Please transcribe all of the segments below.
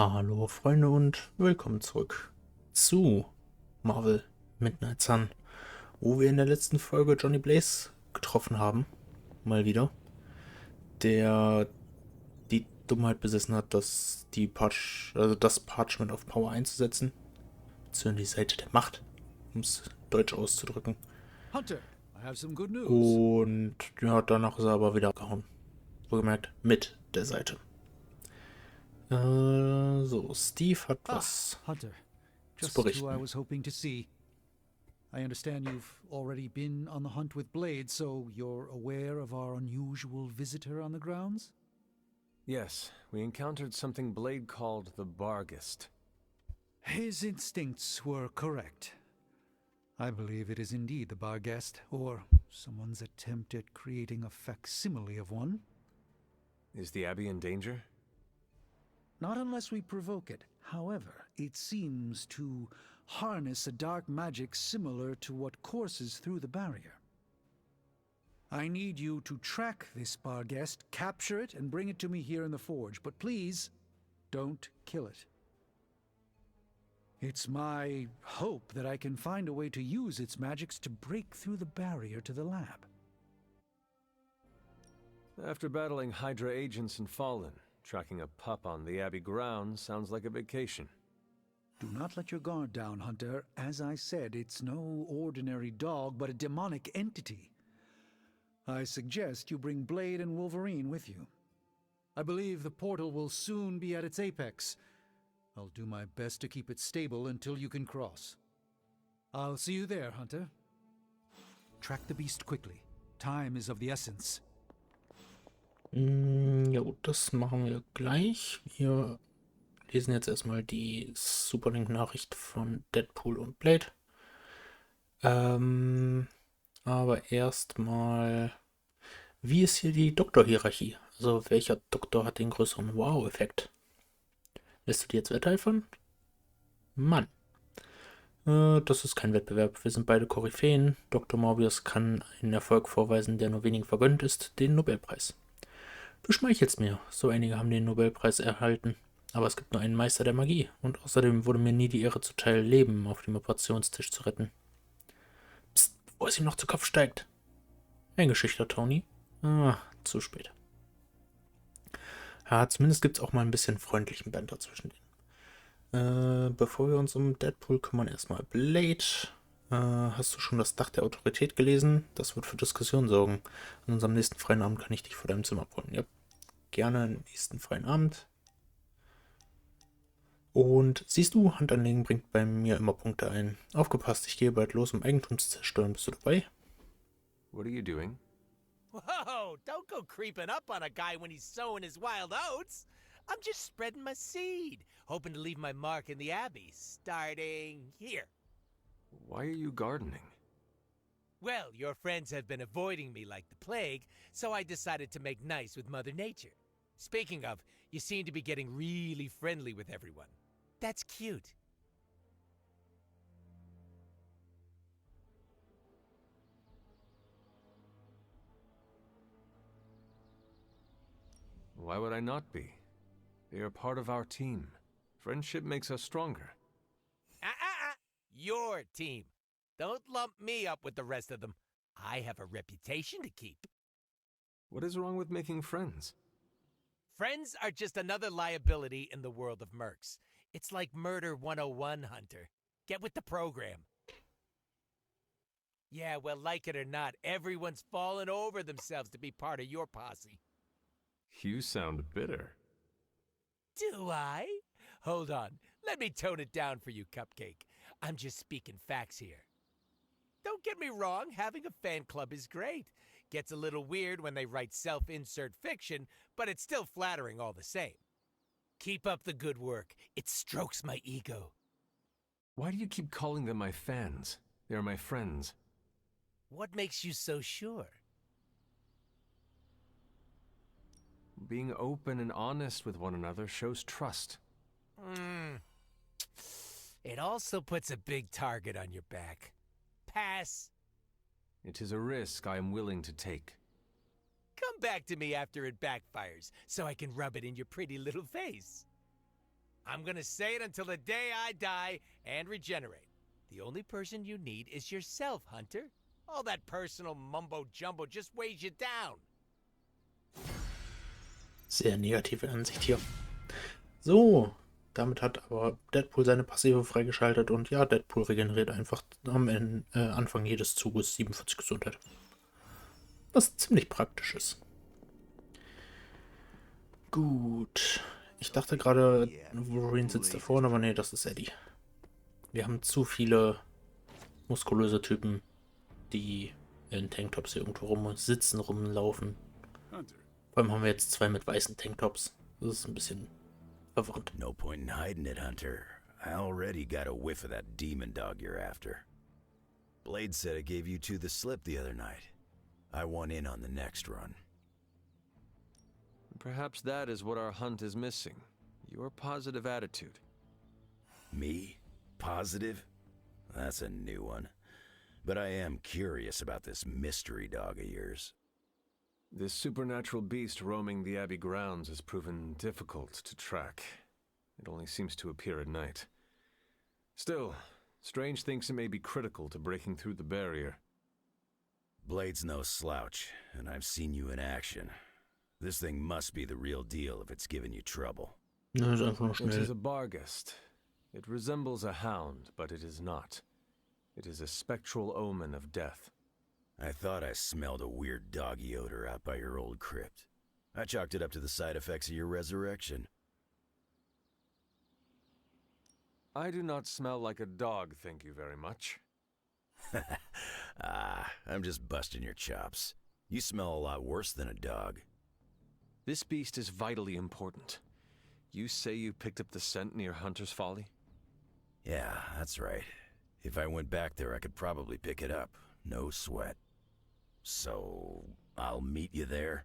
Hallo Freunde und willkommen zurück zu Marvel Midnight Sun, wo wir in der letzten Folge Johnny Blaze getroffen haben, mal wieder, der die Dummheit besessen hat, das Parchment of Power einzusetzen, beziehungsweise die Seite der Macht, um es deutsch auszudrücken. Hunter, I have some good news. Und ja, danach ist er aber wieder abgehauen. Wohlgemerkt, mit der Seite. So, Steve hat was Hunter, zu just who I berichten. was hoping to see. I understand you've already been on the hunt with Blade, so you're aware of our unusual visitor on the grounds? Yes, we encountered something Blade called the Barghest. His instincts were correct. I believe it is indeed the Barghest, or someone's attempt at creating a facsimile of one. Is the Abbey in danger? Not unless we provoke it. However, it seems to harness a dark magic similar to what courses through the barrier. I need you to track this Barghest, capture it, and bring it to me here in the forge. But please, don't kill it. It's my hope that I can find a way to use its magics to break through the barrier to the lab. After battling Hydra agents and Fallen, tracking a pup on the Abbey grounds sounds like a vacation. Do not let your guard down, Hunter. As I said, it's no ordinary dog, but a demonic entity. I suggest you bring Blade and Wolverine with you. I believe the portal will soon be at its apex. I'll do my best to keep it stable until you can cross. I'll see you there, Hunter. Track the beast quickly. Time is of the essence. Jo, das machen wir gleich. Wir lesen jetzt erstmal die Superlink-Nachricht von Deadpool und Blade. Aber erstmal, wie ist hier die Doktorhierarchie? Also welcher Doktor hat den größeren Wow-Effekt? Lässt du dir jetzt wetteifern? Mann. Das ist kein Wettbewerb. Wir sind beide Koryphäen. Dr. Morbius kann einen Erfolg vorweisen, der nur wenigen vergönnt ist, den Nobelpreis. Du schmeichelst mir. So einige haben den Nobelpreis erhalten. Aber es gibt nur einen Meister der Magie. Und außerdem wurde mir nie die Ehre zuteil, Leben auf dem Operationstisch zu retten. Psst, bevor es ihm noch zu Kopf steigt. Eingeschüchtert, Tony. Zu spät. Ja, zumindest gibt es auch mal ein bisschen freundlichen Banter zwischen denen. Bevor wir uns um Deadpool kümmern, erstmal Blade. Hast du schon das Dach der Autorität gelesen? Das wird für Diskussionen sorgen. An unserem nächsten freien Abend kann ich dich vor deinem Zimmer abholen. Ja, gerne nächsten freien Abend. Und siehst du, Handanlegen bringt bei mir immer Punkte ein. Aufgepasst, ich gehe bald los, um Eigentum zu zerstören. Bist du dabei? What are you doing? Whoa, don't go creeping up on a guy when he's sowing his wild oats. I'm just spreading my seed, hoping to leave my mark in the Abbey, starting here. Why are you gardening? Well, your friends have been avoiding me like the plague, so I decided to make nice with Mother Nature. Speaking of, you seem to be getting really friendly with everyone. That's cute. Why would I not be? They are part of our team. Friendship makes us stronger. Your team. Don't lump me up with the rest of them. I have a reputation to keep. What is wrong with making friends? Friends are just another liability in the world of mercs. It's like Murder 101, Hunter. Get with the program. Yeah, well, like it or not, everyone's fallen over themselves to be part of your posse. You sound bitter. Do I? Hold on. Let me tone it down for you, Cupcake. I'm just speaking facts here. Don't get me wrong, having a fan club is great. Gets a little weird when they write self-insert fiction, but it's still flattering all the same. Keep up the good work. It strokes my ego. Why do you keep calling them my fans? They are my friends. What makes you so sure? Being open and honest with one another shows trust. It also puts a big target on your back. Pass. It is a risk I am willing to take. Come back to me after it backfires, so I can rub it in your pretty little face. I'm gonna say it until the day I die and regenerate. The only person you need is yourself, Hunter. All that personal mumbo-jumbo just weighs you down. Sehr negative Ansicht hier. So, damit hat aber Deadpool seine Passive freigeschaltet und ja, Deadpool regeneriert einfach am Anfang jedes Zuges 47 Gesundheit. Was ziemlich praktisch ist. Gut. Ich dachte gerade, Wolverine sitzt da vorne, aber nee, das ist Eddie. Wir haben zu viele muskulöse Typen, die in Tanktops hier irgendwo rumsitzen, rumlaufen. Vor allem haben wir jetzt 2 mit weißen Tanktops. Das ist ein bisschen verwirrend. No point in hiding it, Hunter. I already got a whiff of that demon dog you're after. Blade said I gave you two the slip the other night. I want in on the next run. Perhaps that is what our hunt is missing. Your positive attitude. Me? Positive? That's a new one. But I am curious about this mystery dog of yours. This supernatural beast roaming the Abbey grounds has proven difficult to track. It only seems to appear at night. Still, Strange thinks it may be critical to breaking through the barrier. Blade's no slouch, and I've seen you in action. This thing must be the real deal if it's giving you trouble. Das ist einfach nur It is schnell. a Barghest. It resembles a hound, but it is not. It is a spectral omen of death. I thought I smelled a weird doggy odor out by your old crypt. I chalked it up to the side effects of your resurrection. I do not smell like a dog, thank you very much. I'm just busting your chops. You smell a lot worse than a dog. This beast is vitally important. You say you picked up the scent near Hunter's Folly? Yeah, that's right. If I went back there, I could probably pick it up. No sweat. So, I'll meet you there?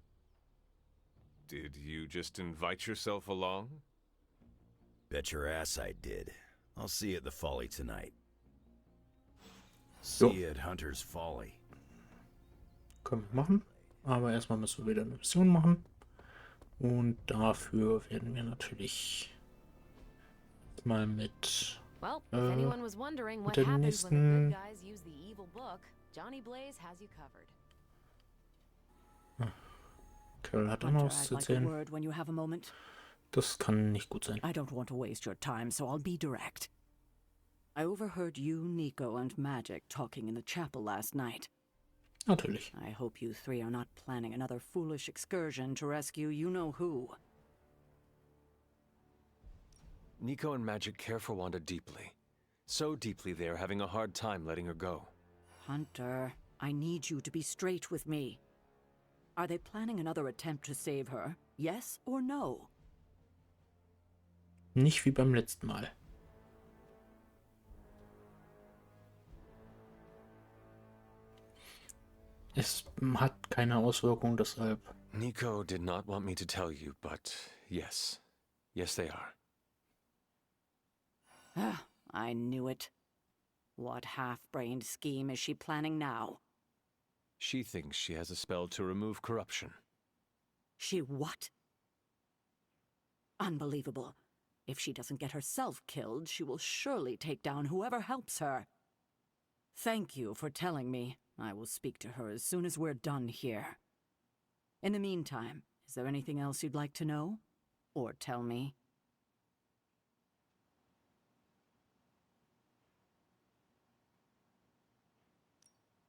Did you just invite yourself along? Bet your ass I did. I'll see you at the Folly tonight. So. See you at Hunter's Folly. Können wir machen. Aber erstmal müssen wir wieder eine Mission machen. Und dafür werden wir natürlich mal mit Well, if anyone was wondering what dem happens when the nächsten- good guys use the evil book, Johnny Blaze has you covered. Carol hat auch Hunter, noch was I'd zu like a erzählen. word when you have a moment. Das kann nicht gut sein. I don't want to waste your time, so I'll be direct. I overheard you, Nico, and Magic talking in the chapel last night. Natürlich. I hope you three are not planning another foolish excursion to rescue you-know-who. Nico and Magic care for Wanda deeply. So deeply they are having a hard time letting her go. Hunter, I need you to be straight with me. Are they planning another attempt to save her? Yes or no? Nicht wie beim letzten Mal. Es hat keine Auswirkung, deshalb. Nico did not want me to tell you, but yes. Yes, they are. Ah, I knew it. What half-brained scheme is she planning now? She thinks she has a spell to remove corruption. She what? Unbelievable. If she doesn't get herself killed, she will surely take down whoever helps her. Thank you for telling me. I will speak to her as soon as we're done here. In the meantime, is there anything else you'd like to know? Or tell me?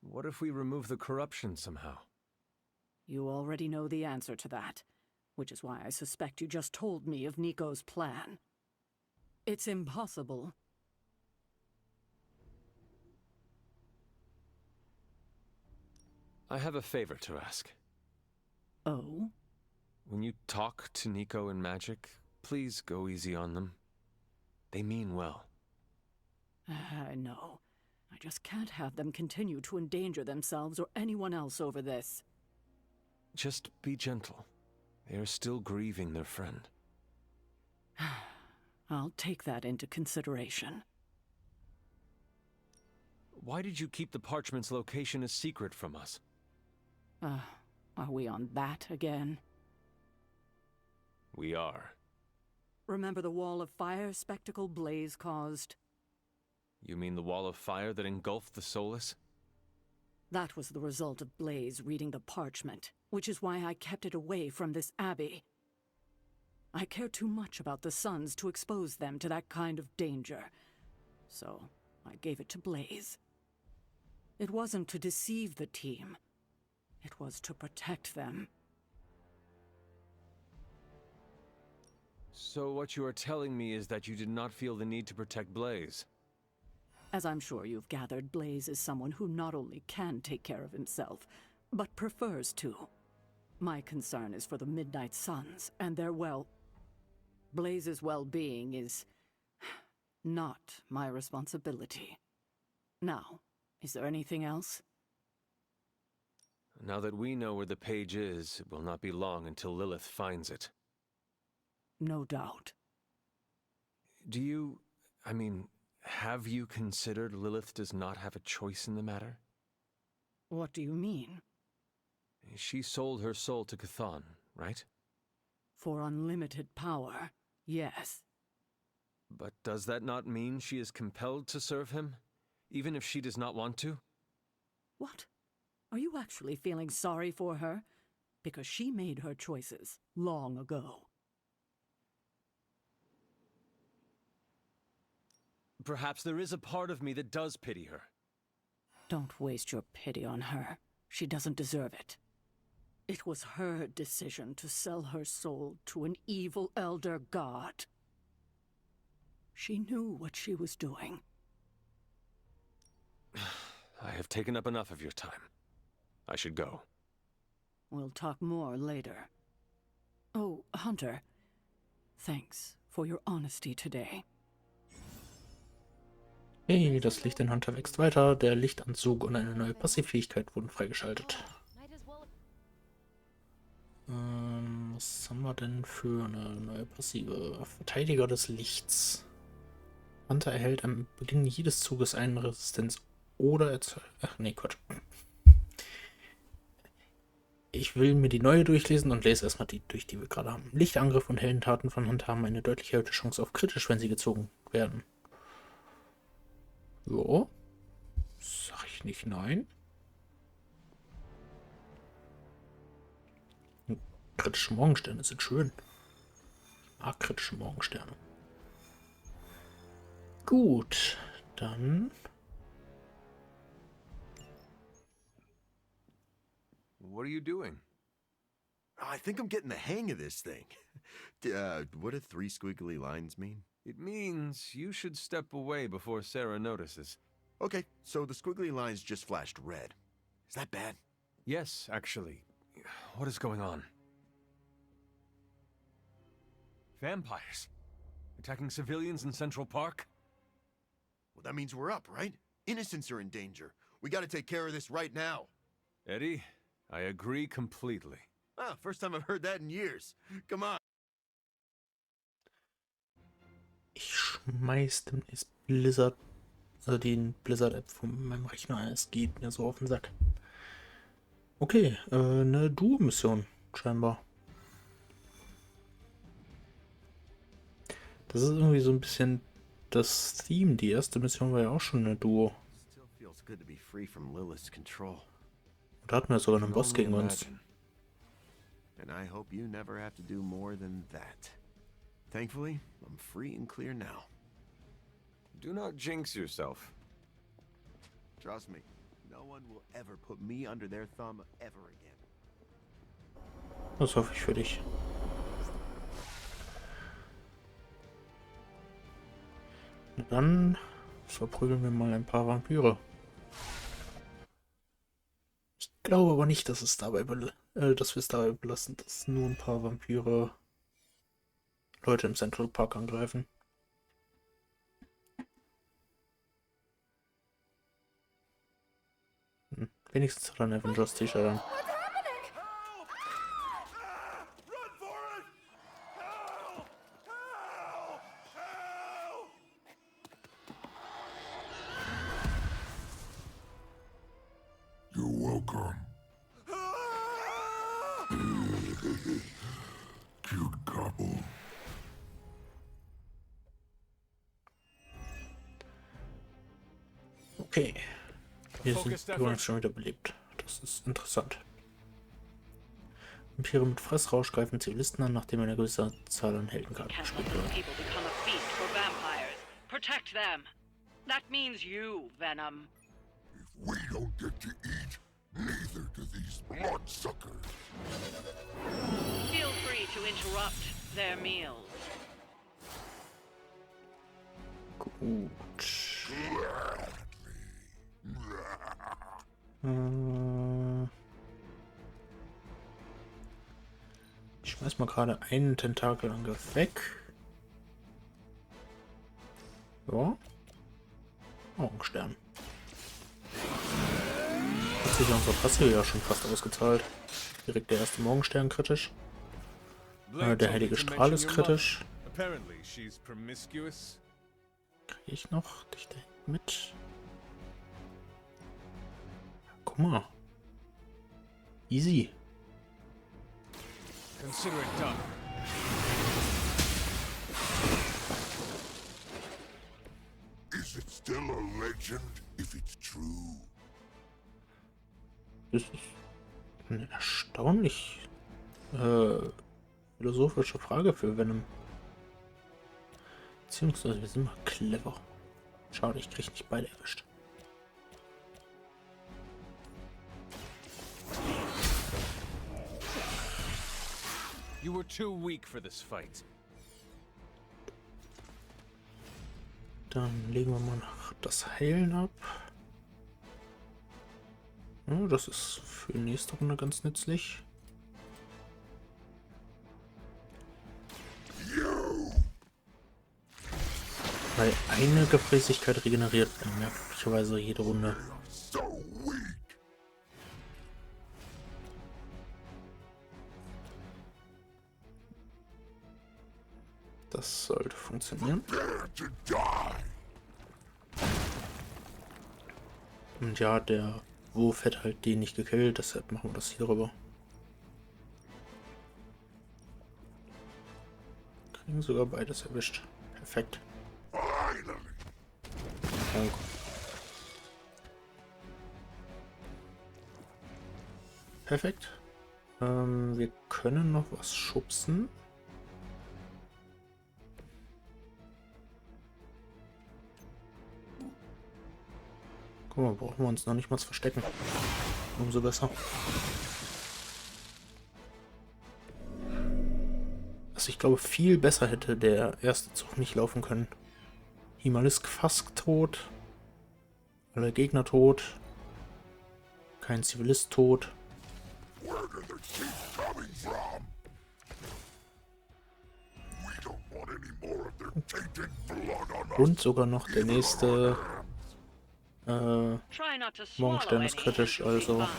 What if we remove the corruption somehow? You already know the answer to that, which is why I suspect you just told me of Nico's plan. It's impossible. I have a favor to ask. Oh? When you talk to Nico and Magic, please go easy on them. They mean well. I know. I just can't have them continue to endanger themselves or anyone else over this. Just be gentle. They are still grieving their friend. I'll take that into consideration. Why did you keep the parchment's location a secret from us? Are we on that again? We are. Remember the wall of fire spectacle Blaze caused? You mean the wall of fire that engulfed the Soulless? That was the result of Blaze reading the parchment, which is why I kept it away from this abbey. I care too much about the sons to expose them to that kind of danger, so I gave it to Blaze. It wasn't to deceive the team. It was to protect them. So what you are telling me is that you did not feel the need to protect Blaze? As I'm sure you've gathered, Blaze is someone who not only can take care of himself, but prefers to. My concern is for the Midnight Suns and their Blaze's well-being is not my responsibility. Now, is there anything else? Now that we know where the page is, it will not be long until Lilith finds it. No doubt. Have you considered Lilith does not have a choice in the matter? What do you mean? She sold her soul to Chthon, right? For unlimited power, yes. But does that not mean she is compelled to serve him, even if she does not want to? What? Are you actually feeling sorry for her? Because she made her choices long ago. Perhaps there is a part of me that does pity her. Don't waste your pity on her. She doesn't deserve it. It was her decision to sell her soul to an evil elder god. She knew what she was doing. I have taken up enough of your time. I should go. We'll talk more later. Oh, Hunter. Thanks for your honesty today. Hey, das Licht in Hunter wächst weiter. Der Lichtanzug und eine neue Passivfähigkeit wurden freigeschaltet. Was haben wir denn für eine neue Passive? Verteidiger des Lichts. Hunter erhält am Beginn jedes Zuges eine Resistenz oder erzeugt... Ach nee, Quatsch. Ich will mir die neue durchlesen und lese erstmal die durch, die wir gerade haben. Lichtangriff und Heldentaten von Hunter haben eine deutlich erhöhte Chance auf kritisch, wenn sie gezogen werden. Jo. Sag ich nicht nein. Kritische Morgensterne sind schön. Ich mag kritische Morgensterne. Gut, dann... What are you doing? I think I'm getting the hang of this thing. What do 3 squiggly lines mean? It means you should step away before Sarah notices. Okay, so the squiggly lines just flashed red. Is that bad? Yes, actually. What is going on? Vampires? Attacking civilians in Central Park? Well, that means we're up, right? Innocents are in danger. We gotta take care of this right now. Eddie, I agree completely. Ah, first time I've heard that in years. Come on. Ich schmeiß demnächst Blizzard, also den Blizzard-App von meinem Rechner. Es geht mir so auf den Sack. Okay, eine Duo-Mission scheinbar. Das ist irgendwie so ein bisschen das Theme. Die erste Mission war ja auch schon eine Duo. Still feels good to be free from Lilith's control. Da hatten wir sogar einen Boss gegen uns. And I hope you never have to do more than that. Thankfully, I'm free and clear now. Do not jinx yourself. Trust me, no one will ever put me under their thumb ever again. Das hoffe ich für dich. Na dann verprügeln wir mal ein paar Vampire. Ich glaube aber nicht, dass es dabei dass wir es dabei belassen, dass nur ein paar Vampire Leute im Central Park angreifen. Wenigstens hat er ein Avengers T-Shirt an. You're welcome. Cute couple. Okay. Wir sind Focused die Ohren effort. schon wieder belebt. Das ist interessant. Vampire mit Fressrausch greifen Zivilisten an, nachdem eine gewisse Zahl an Heldenkarten Can't gespielt let those wird. people become a feast for vampires. Protect them. That means you, Venom. If we don't get to eat, neither do these bloodsuckers. Feel free to interrupt their meals. Gut. Ich schmeiß mal gerade einen Tentakelangriff weg. Ja. Augenstern. Hat sich ja unsere Passive ja schon fast ausgezahlt. Direkt der erste Morgenstern kritisch. Der heilige Strahl ist kritisch. Apparently she's promiscuous. Kriege ich noch dich da mit? Guck mal. Easy. Consider it done. Is it still a legend if it's true? Das ist eine erstaunlich philosophische Frage für Venom. Beziehungsweise wir sind mal clever. Schade, ich krieg nicht beide erwischt. You were too weak for this fight. Dann legen wir mal noch das Heilen ab. Ja, das ist für nächste Runde ganz nützlich. Weil eine Gefräßigkeit regeneriert merkwürdigerweise jede Runde. So weak. Das sollte funktionieren. Prepare to die. Und ja, der Wurf hätte halt den nicht gekillt, deshalb machen wir das hier rüber. Kriegen sogar beides erwischt. Perfekt. Finally. Danke. Perfekt. Wir können noch was schubsen. Guck mal, brauchen wir uns noch nicht mal zu verstecken. Umso besser. Also ich glaube, viel besser hätte der erste Zug nicht laufen können. Himalisk fast tot. Alle Gegner tot. Kein Zivilist tot. Where did the chief coming from? We don't want any more of their tainted blood on us. Und sogar noch der nächste Try not to swallow Morgenstern ist any kritisch, and you'll be also. fine.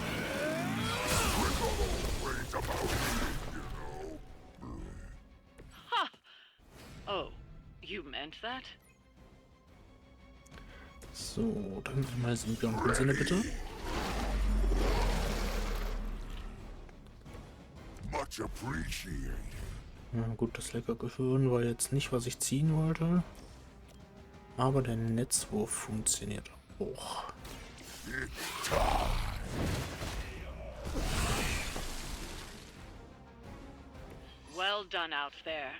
Ways about eating, you know. Ha! Oh, you meant that? So, dann einmal simplen Sinne bitte. Much appreciated. Ja, gut, das lecker Gehirn war jetzt nicht, was ich ziehen wollte. Aber der Netzwurf funktioniert auch. Well done out there.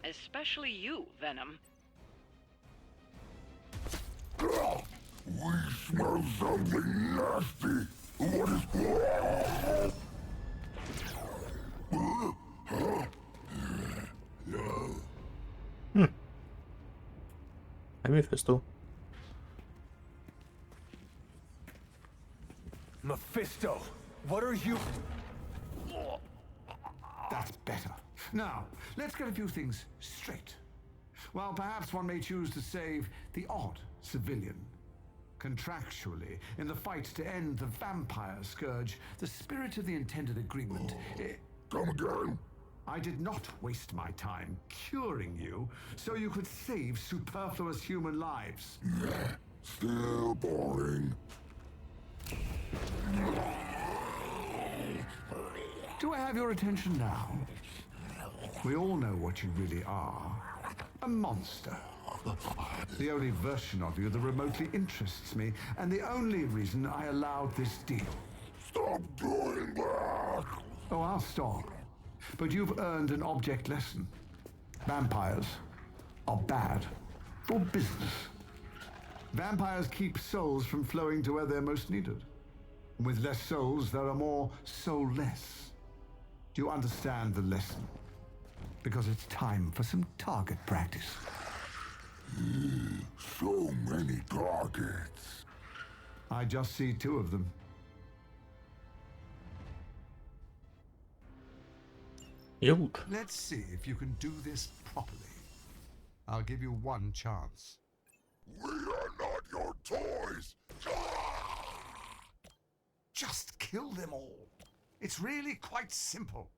Especially you, Venom. We smell something nasty. What is... Hi Mephisto. Mephisto, what are you? That's better. Now, let's get a few things straight. Well, perhaps one may choose to save the odd civilian. Contractually, in the fight to end the vampire scourge, the spirit of the intended agreement... Come again? I did not waste my time curing you so you could save superfluous human lives. Still boring. Do I have your attention now? We all know what you really are. A monster. The only version of you that remotely interests me, and the only reason I allowed this deal. Stop doing that! Oh, I'll stop. But you've earned an object lesson. Vampires are bad for business. Vampires keep souls from flowing to where they're most needed. With less souls, there are more soulless. Do you understand the lesson? Because it's time for some target practice. So many targets. I just see 2 of them. Ja gut. Let's see if you can do this properly. I'll give you one chance. We are not your toys. Just kill them all. It's really quite simple.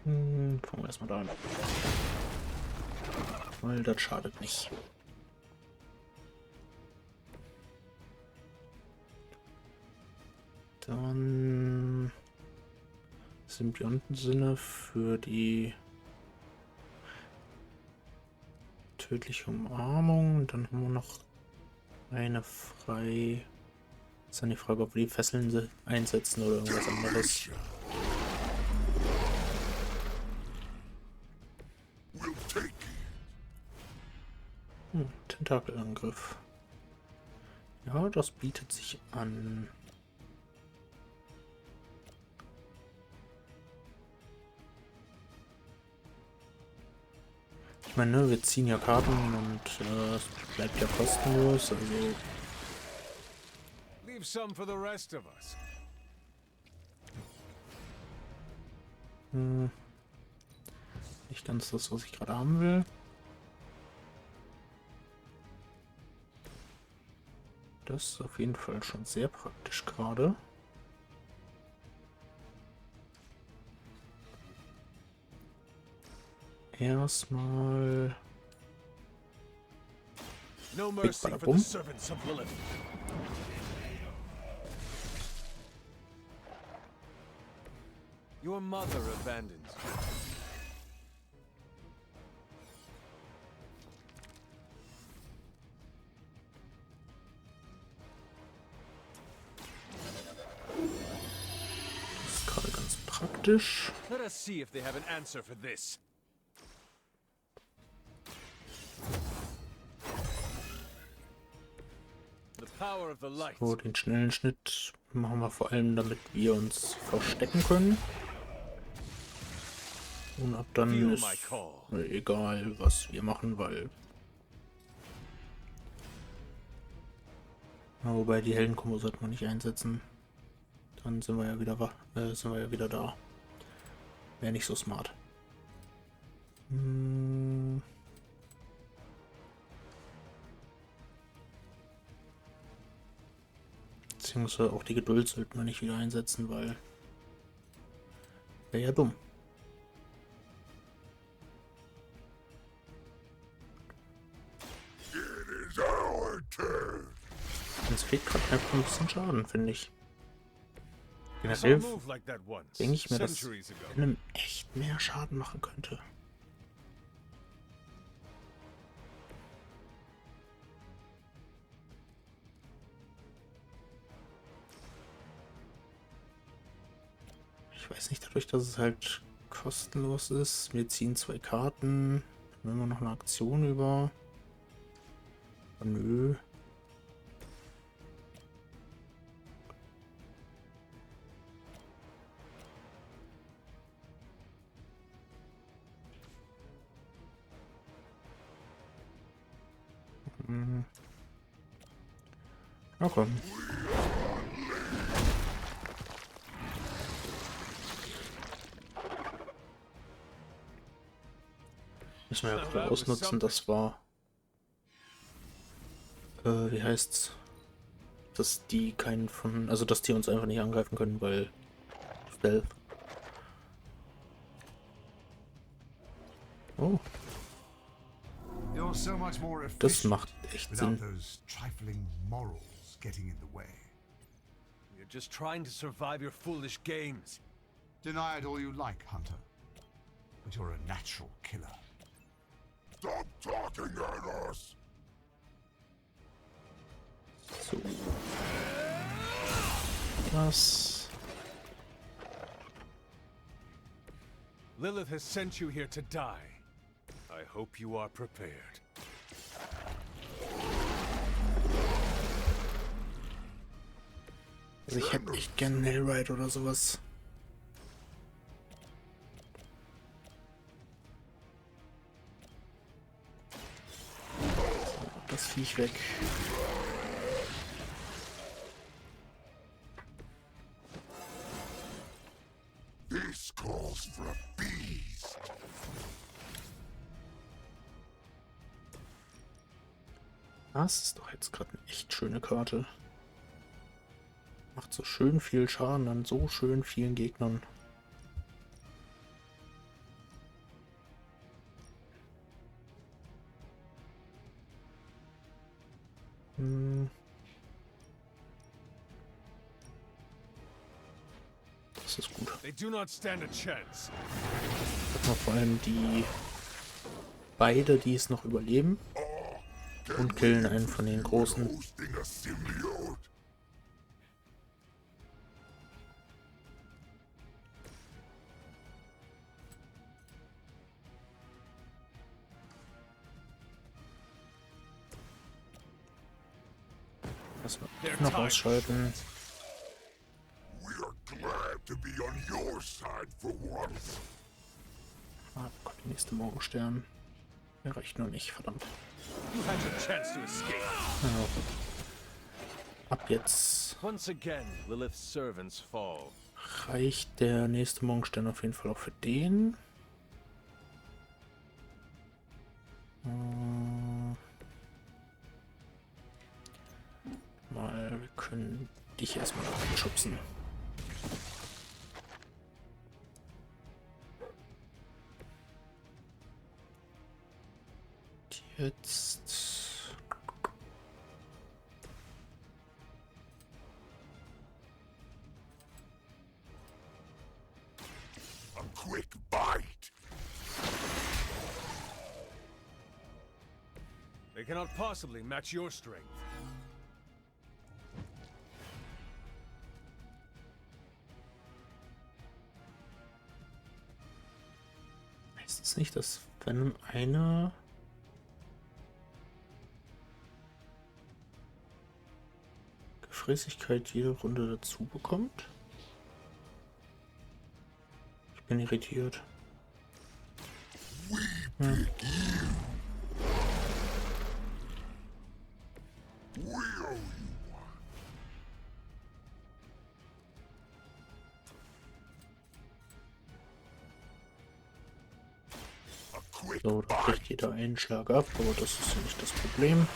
Fangen wir erstmal da an. Weil das schadet nicht. Dann Symbiontensinne für die tödliche Umarmung. Dann haben wir noch eine frei. Ist dann die Frage, ob wir die Fesseln einsetzen oder irgendwas anderes. We'll take it. Tentakelangriff. Ja, das bietet sich an. Ich meine, wir ziehen ja Karten und es bleibt ja kostenlos, also. Leave some for the rest of us. Nicht ganz das, was ich gerade haben will. Das ist auf jeden Fall schon sehr praktisch gerade. Erstmal. No mercy for the servants of Lilith. Your mother abandons you. Das ist gerade ganz praktisch. Let us see if they have an answer for this. So, den schnellen Schnitt machen wir vor allem, damit wir uns verstecken können. Und ab dann ist egal, was wir machen, weil... Ja, wobei die Heldenkombo sollte man nicht einsetzen. Dann sind wir ja wieder da. Wäre nicht so smart. Beziehungsweise auch die Geduld sollten wir nicht wieder einsetzen, weil wäre ja dumm. Uns fehlt gerade einfach ein bisschen Schaden, finde ich. Generell denke ich mir, dass einem echt mehr Schaden machen könnte. Ich weiß nicht, dadurch, dass es halt kostenlos ist. Wir ziehen 2 Karten. Dann haben wir noch eine Aktion über. Aber nö. Na komm. Müssen wir ja gerade ausnutzen, das war, wie heißt's, dass die keinen von, also dass die uns einfach nicht angreifen können, weil Stealth. Oh. Das macht echt Sinn. You're just trying to survive your foolish games. Deny it all you like, Hunter. But you're a natural killer. Stop talking at us! So. Das. Lilith has sent you here to die. I hope you are prepared. Also ich hätte echt gern einen Hellride oder sowas. So, das Viech weg. This calls for bees. Das ist doch jetzt gerade eine echt schöne Karte. Macht so schön viel Schaden an so schön vielen Gegnern. Das ist gut. They do not stand a chance. Hat man vor allem die beide, die es noch überleben. Und killen einen von den großen. Hosting a symbiote. Das wir noch ausschalten. We are glad to be on your side for once. Ah, kommt der nächste Morgenstern. Der reicht noch nicht, verdammt. You had your chance to escape. Ja. Ab jetzt Once again, Lilith's servants fall. reicht der nächste Morgenstern auf jeden Fall auch für den. Wir können dich erstmal schubsen. Jetzt. A quick bite. They cannot possibly match your strength. Heißt es nicht, dass wenn einer Gefräßigkeit jede Runde dazu bekommt? Ich bin irritiert. Hm. So, da kriegt jeder einen Schlag ab, aber das ist ja nicht das Problem.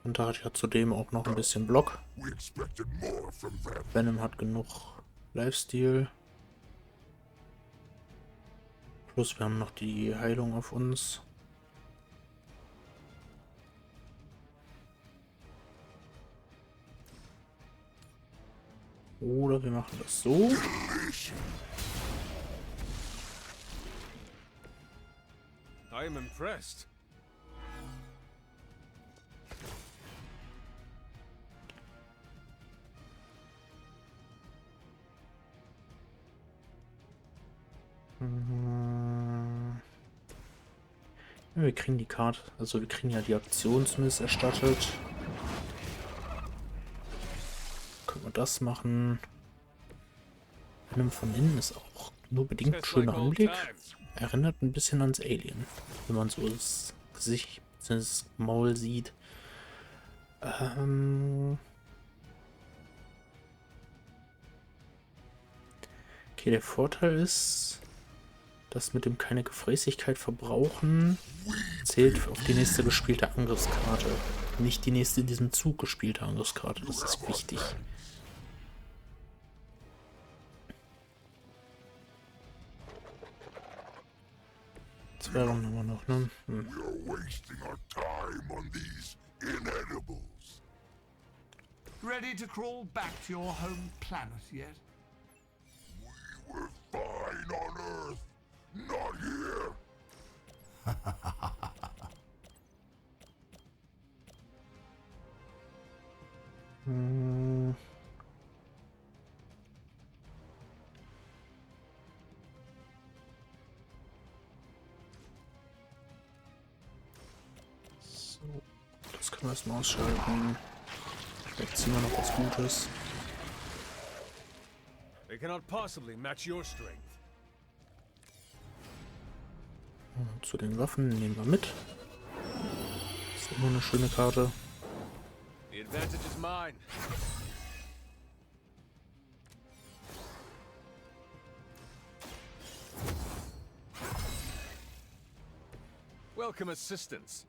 Und da hat ja zudem auch noch ein bisschen Block. Venom hat genug Lifesteal. Plus wir haben noch die Heilung auf uns. Oder wir machen das so. I am impressed. Ja, wir kriegen die Karte, also wir kriegen ja die Aktion zumindest erstattet. Können wir das machen. Einem von innen ist auch nur bedingt ein schöner Anblick. Erinnert ein bisschen ans Alien, wenn man so das Gesicht, das Maul sieht. Okay, der Vorteil ist, dass mit dem keine Gefräßigkeit verbrauchen zählt auf die nächste gespielte Angriffskarte. Nicht die nächste in diesem Zug gespielte Angriffskarte. Das ist wichtig. 2 Runden haben wir noch, ne? Ready to crawl back to your home planet yet? We Erstmal ausschalten. Vielleicht ziehen wir noch was Gutes. They cannot possibly match your strength. Zu den Waffen nehmen wir mit. Ist immer eine schöne Karte. The advantage is mine. Welcome assistance.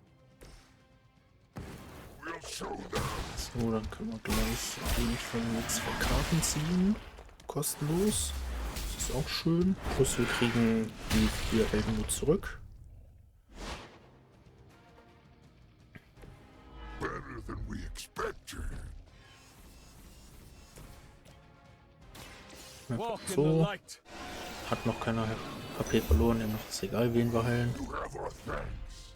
We'll show them. So, dann können wir gleich auf jeden Fall jetzt 2 Karten ziehen. Kostenlos. Das ist auch schön. Plus wir kriegen die 4 Heldenmut zurück. Better than we expected. Walk in the So. light. Hat noch keiner HP verloren. Demnach ist egal, wen wir heilen. You have our thanks.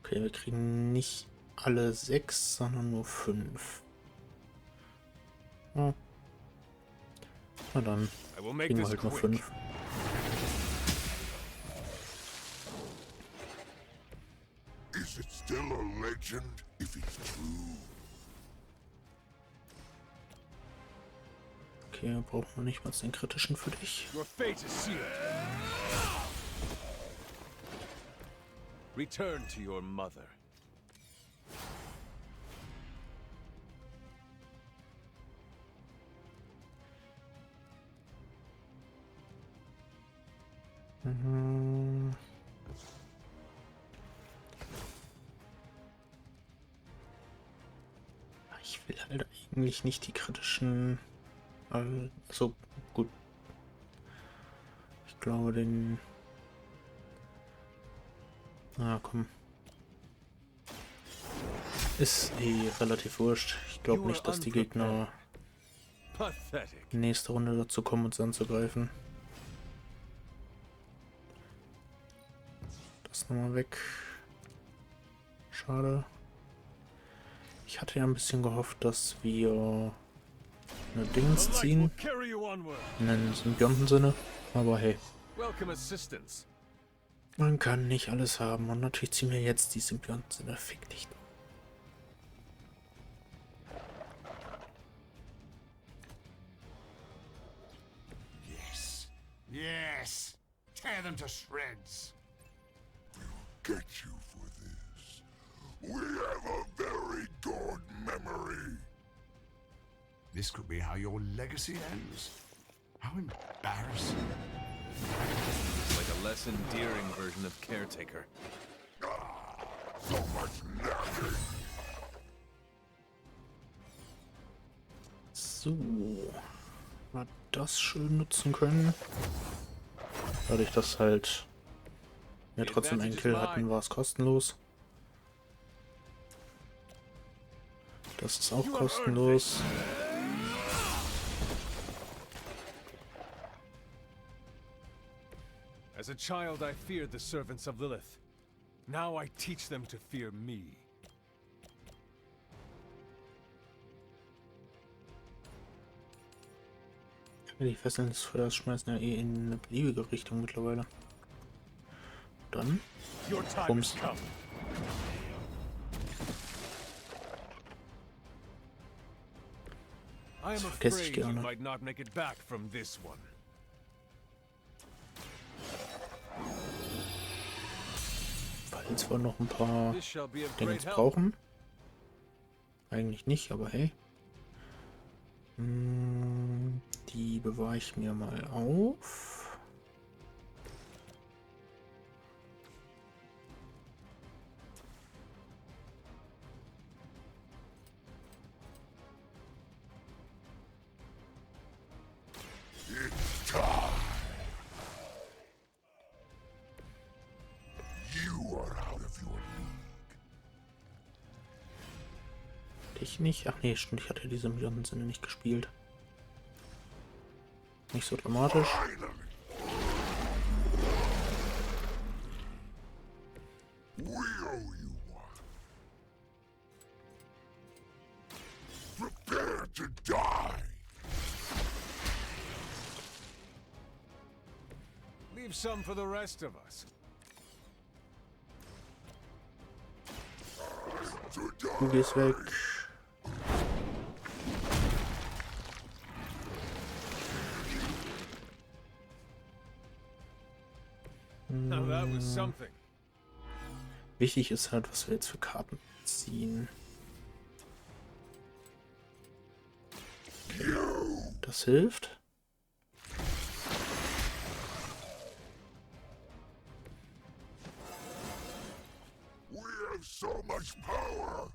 Okay, wir kriegen nicht alle 6, sondern nur 5. Ja. Na dann I will make kriegen wir this halt nur quick. 5. Is it still a legend if it's true? Okay, brauchen wir nicht mal den kritischen für dich. Your fate is sealed. Return to your mother. Mhm. Ich will halt eigentlich nicht die kritischen. Also gut. Ich glaube den. Na komm. Ist eh relativ wurscht. Ich glaube nicht, dass die Gegner Pathetic. nächste Runde dazu kommen, uns anzugreifen. Das nochmal weg. Schade. Ich hatte ja ein bisschen gehofft, dass wir eine Dings ziehen. Carry you onward. In einem Symbionten-Sinne. Aber hey, Welcome assistance. man kann nicht alles haben. Und natürlich ziehen wir jetzt die Symbionten-Sinne. Fick dich. Yes. Yes. Tear them to shreds. Get you for this. We have a very good memory. This could be how your legacy ends. How embarrassing. Like a less endearing version of Caretaker. So much nagging. So. Wir das schön nutzen können. Dadurch, dass halt wir trotzdem einen Kill hatten, war es kostenlos. Das ist auch kostenlos. As a child, I feared the servants of Lilith. Now I teach them to fear me. Die Fesseln des Feuers schmeißen ja eh in eine beliebige Richtung mittlerweile. Dann Your time Bums. has come. I am vergesse ich afraid you gerne. might not make it back from this one. falls wir noch ein paar This shall be of Dinge great help. brauchen. Eigentlich nicht, aber hey. Die bewahre ich mir mal auf. It's time. You are out of your league. Dich nicht? Ach nee, stimmt, ich hatte diese Millionen-Sinne nicht gespielt. Nicht so dramatisch. Finally. We owe you one. Prepare to die. Leave some for the rest of us. Du gehst weg. Now that was something. Wichtig ist halt, was wir jetzt für Karten ziehen. Okay. Das hilft. We have so much power.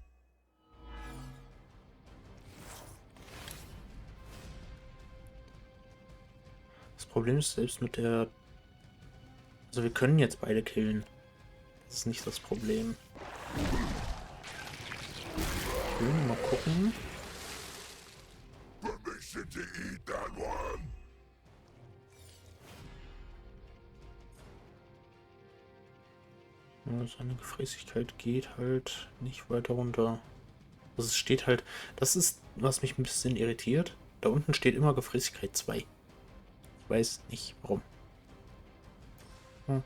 Das Problem ist selbst mit der... Also wir können jetzt beide killen. Das ist nicht das Problem. Mal gucken. Permission to eat that one. Ja, seine Gefräßigkeit geht halt nicht weiter runter. Also es steht halt... Das ist, was mich ein bisschen irritiert. Da unten steht immer Gefräßigkeit 2. Ich weiß nicht warum. Hm.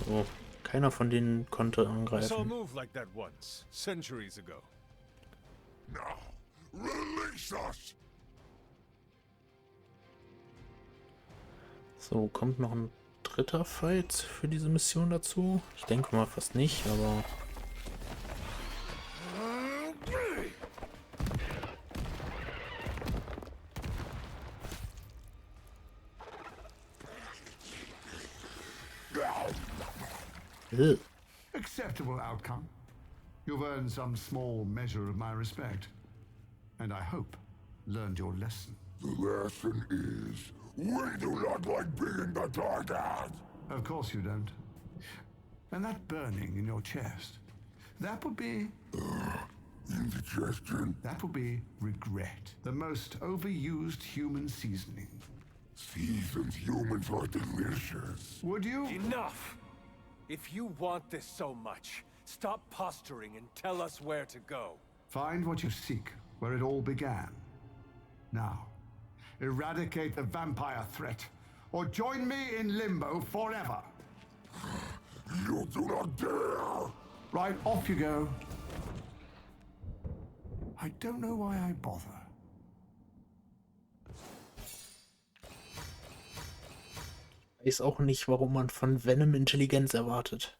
So, keiner von denen konnte I saw a angreifen. move like that once, centuries ago. Now, release us. So, kommt noch ein dritter Fight für diese Mission dazu? Ich denke mal fast nicht, aber... Ugh. Acceptable outcome. You've earned some small measure of my respect. And I hope learned your lesson. The lesson is, we do not like being the target. Of course you don't. And that burning in your chest, that would be... Indigestion. That would be regret. The most overused human seasoning. Seasoned humans are delicious. Would you? Enough! If you want this so much, stop posturing and tell us where to go. Find what you seek, where it all began. Now, eradicate the vampire threat, or join me in limbo forever. You do not dare! Right, off you go. I don't know why I bother. Weiß auch nicht, warum man von Venom Intelligenz erwartet.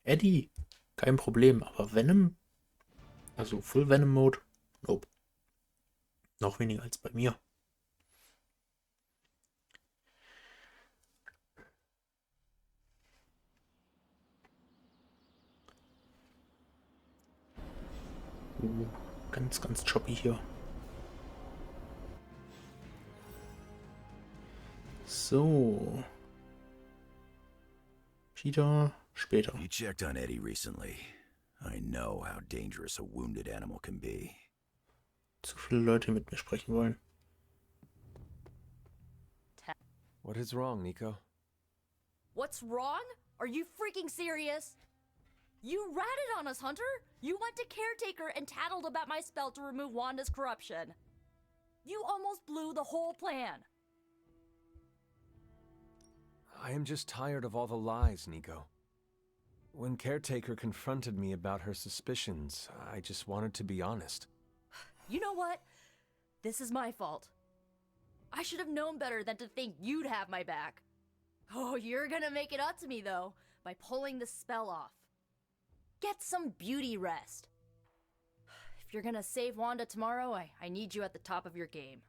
Eddie, kein Problem, aber Venom, also Full Venom Mode, nope. Noch weniger als bei mir. Ganz, ganz choppy hier. So. Peter, später. You checked on Eddie recently. I know how dangerous a wounded animal can be. Zu viele Leute mit mir sprechen wollen. What is wrong, Nico? What's wrong? Are you freaking serious? You ratted on us, Hunter! You went to Caretaker and tattled about my spell to remove Wanda's corruption. You almost blew the whole plan. I am just tired of all the lies, Nico. When Caretaker confronted me about her suspicions, I just wanted to be honest. You know what? This is my fault. I should have known better than to think you'd have my back. Oh, you're gonna make it up to me, though, by pulling the spell off. Get some beauty rest. If you're gonna save Wanda tomorrow, I need you at the top of your game.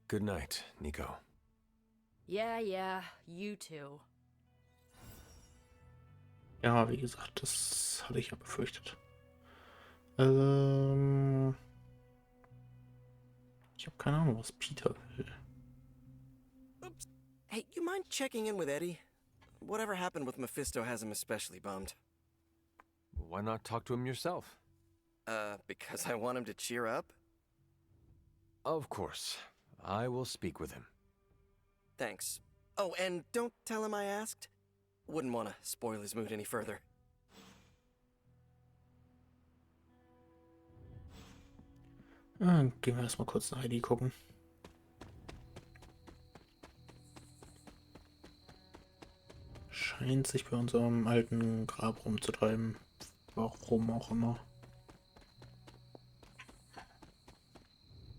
Good night, Nico. Yeah, you too. Ja, wie gesagt, das hatte ich ja befürchtet. Ich habe keine Ahnung, was Peter will. Oops. Hey, you mind checking in with Eddie? Whatever happened with Mephisto has him especially bummed. Why not talk to him yourself? Because I want him to cheer up? Of course. I will speak with him. Thanks. Oh, and don't tell him I asked. Wouldn't want to spoil his mood any further. Gehen wir erstmal kurz nach ID gucken. scheint sich bei unserem alten Grab rumzutreiben. Warum auch immer.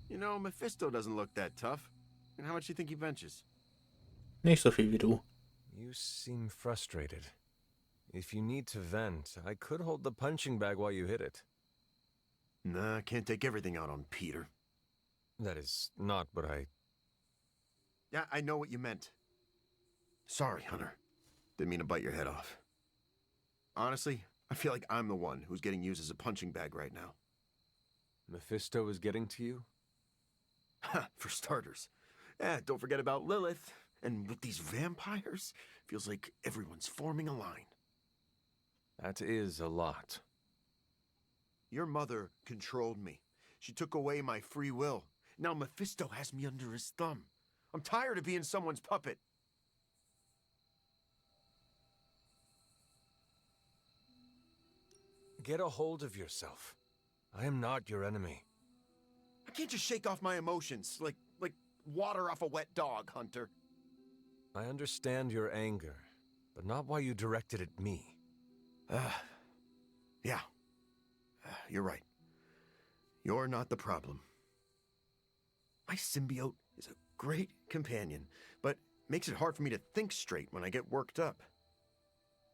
You know, Mephisto doesn't look that tough. And how much do you think he benches? Nicht so viel wie du. You seem frustrated. If you need to vent, I could hold the punching bag while you hit it. Nah, I can't take everything out on Peter. That is not what I... Yeah, I know what you meant. Sorry, Hunter. Didn't mean to bite your head off. Honestly, I feel like I'm the one who's getting used as a punching bag right now. Mephisto is getting to you? Ha, for starters. Don't forget about Lilith. And with these vampires, feels like everyone's forming a line. That is a lot. Your mother controlled me. She took away my free will. Now Mephisto has me under his thumb. I'm tired of being someone's puppet. Get a hold of yourself. I am not your enemy. I can't just shake off my emotions like water off a wet dog, Hunter. I understand your anger, but not why you directed at me. Yeah. You're right. You're not the problem. My symbiote is a great companion, but makes it hard for me to think straight when I get worked up.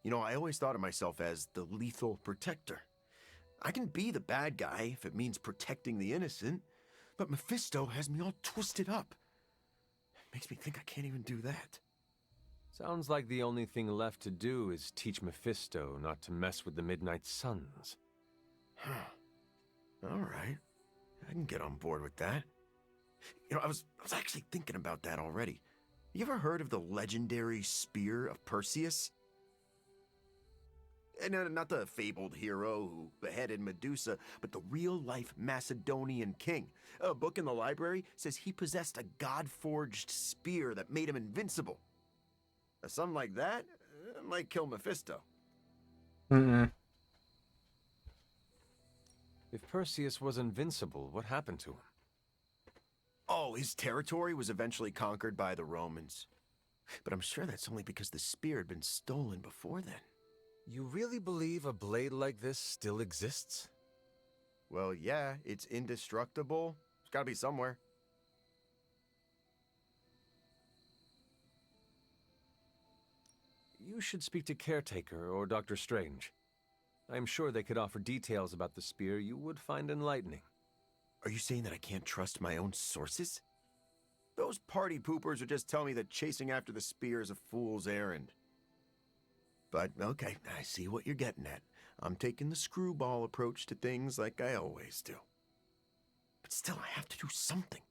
You know, I always thought of myself as the lethal protector. I can be the bad guy if it means protecting the innocent, but Mephisto has me all twisted up. Makes me think I can't even do that. Sounds like the only thing left to do is teach Mephisto not to mess with the Midnight Suns. Huh. All right. I can get on board with that. You know, I was actually thinking about that already. You ever heard of the legendary spear of Perseus? And not the fabled hero who beheaded Medusa, but the real-life Macedonian king. A book in the library says he possessed a god-forged spear that made him invincible. Something like that might kill Mephisto. Mhm. If Perseus was invincible, what happened to him? Oh, his territory was eventually conquered by the Romans. But I'm sure that's only because the spear had been stolen before then. You really believe a blade like this still exists? Well, yeah, it's indestructible. It's gotta be somewhere. You should speak to Caretaker or Dr. Strange. I am sure they could offer details about the spear you would find enlightening. Are you saying that I can't trust my own sources? Those party poopers would just tell me that chasing after the spear is a fool's errand. But, okay, I see what you're getting at. I'm taking the screwball approach to things like I always do. But still, I have to do something.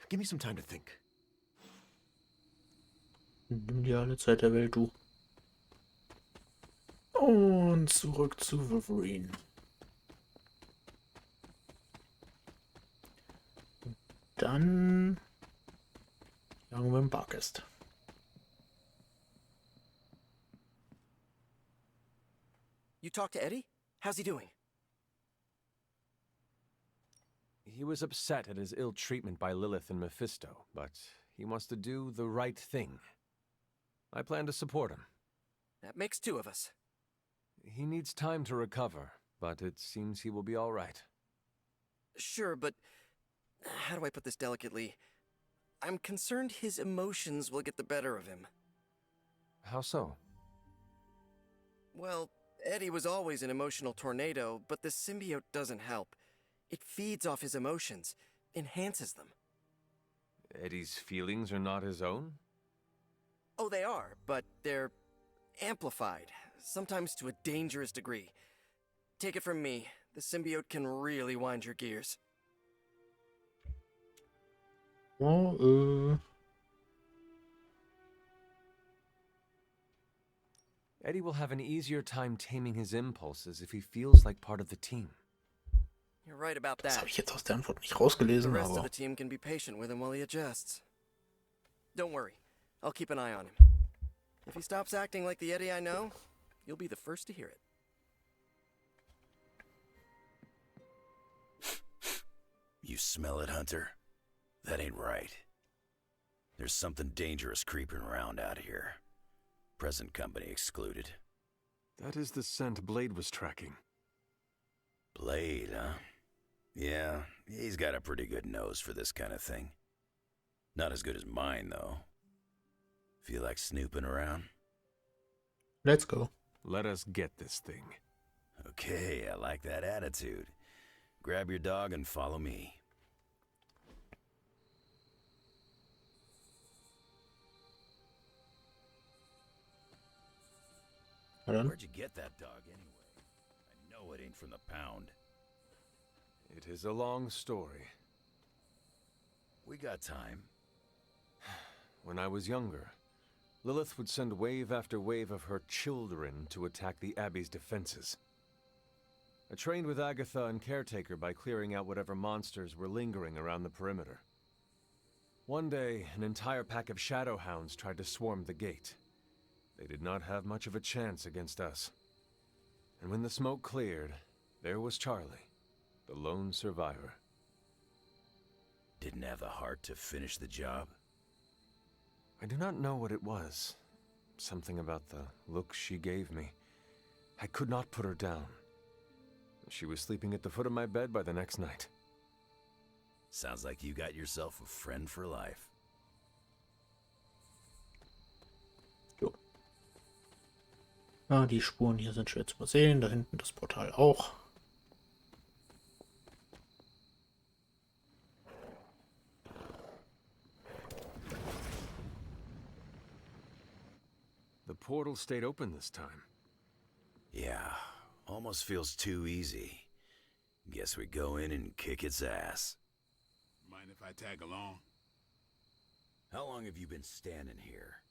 Give me some time to think. Nimm dir alle Zeit der Welt, du. Und zurück zu Wolverine. Dann jagen wir im Barkist. You talked to Eddie? How's he doing? He was upset at his ill treatment by Lilith and Mephisto, but he wants to do the right thing. I plan to support him. That makes two of us. He needs time to recover, but it seems he will be all right. Sure, but how do I put this delicately? I'm concerned his emotions will get the better of him. How so? Well, Eddie was always an emotional tornado, but the symbiote doesn't help. It feeds off his emotions, enhances them. Eddie's feelings are not his own? Oh, they are, but they're amplified, sometimes to a dangerous degree. Take it from me, the symbiote can really wind your gears. Oh, Eddie will have an easier time taming his impulses if he feels like part of the team. You're right about das that. habe ich jetzt aus der Antwort nicht The rausgelesen, rest of aber the team can be patient with him while he adjusts. Don't worry, I'll keep an eye on him. If he stops acting like the Eddie I know, you'll be the first to hear it. You smell it, Hunter? That ain't right. There's something dangerous creeping around out here. Present company excluded. That is the scent Blade was tracking. Blade, huh? Yeah, he's got a pretty good nose for this kind of thing. Not as good as mine, though. Feel like snooping around? Let's go. Let us get this thing. Okay, I like that attitude. Grab your dog and follow me. Na dann. Where'd you get that dog anyway? I know it ain't from the pound. It is a long story. We got time. When I was younger, Lilith would send wave after wave of her children to attack the Abbey's defenses. I trained with Agatha and Caretaker by clearing out whatever monsters were lingering around the perimeter. One day, an entire pack of shadow hounds tried to swarm the gate. They did not have much of a chance against us. And when the smoke cleared, there was Charlie, the lone survivor. Didn't have the heart to finish the job? I do not know what it was. Something about the look she gave me. I could not put her down. She was sleeping at the foot of my bed by the next night. Sounds like you got yourself a friend for life. Jo. Ah, die Spuren hier sind schwer zu übersehen. Da hinten das Portal auch. The portal stayed open this time. Yeah, almost feels too easy. Guess we go in and kick its ass. Mind if I tag along? How long have you been standing here?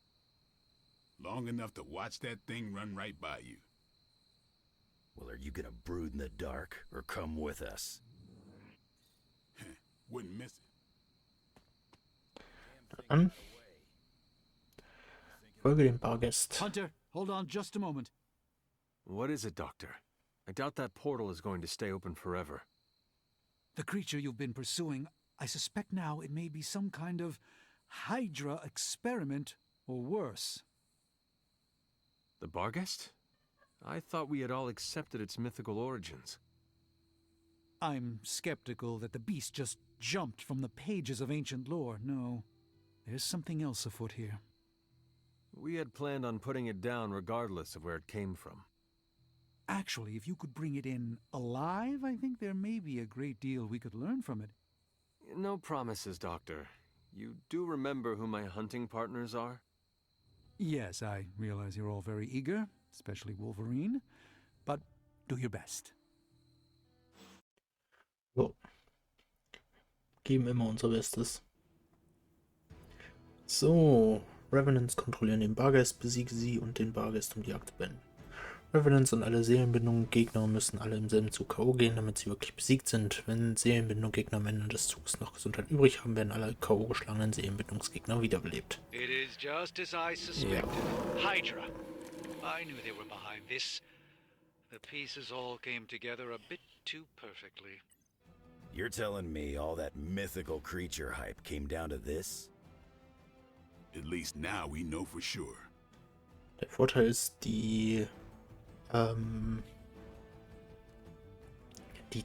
Long enough to watch that thing run right by you. Well, are you gonna brood in the dark, or come with us? Wouldn't miss it. Dann folge dem Bargest. Hunter, hold on just a moment. What is it, Doctor? I doubt that portal is going to stay open forever. The creature you've been pursuing, I suspect now it may be some kind of Hydra experiment, or worse. The Barghest? I thought we had all accepted its mythical origins. I'm skeptical that the beast just jumped from the pages of ancient lore. No, there's something else afoot here. We had planned on putting it down regardless of where it came from. Actually, if you could bring it in alive, I think there may be a great deal we could learn from it. No promises, Doctor. You do remember who my hunting partners are? Yes, I realize you're all very eager, especially Wolverine, but do your best. So. Geben immer unser Bestes. So, Revenants kontrollieren den Bargeist, besiegen sie und den Bargeist, um die Jagd zu beenden. Revenants und alle Seelenbindungen Gegner müssen alle im selben Zug K.O. gehen, damit sie wirklich besiegt sind. Wenn Seelenbindung Gegner am Ende des Zuges noch Gesundheit übrig haben, werden alle K.O. geschlagenen Seelenbindungsgegner wiederbelebt. It is just as I suspected. Hydra. I knew they were behind this. The pieces all came together a bit too perfectly. You're telling me all that mythical creature hype came down to this? At least now we know for sure. Der Vorteil ist, die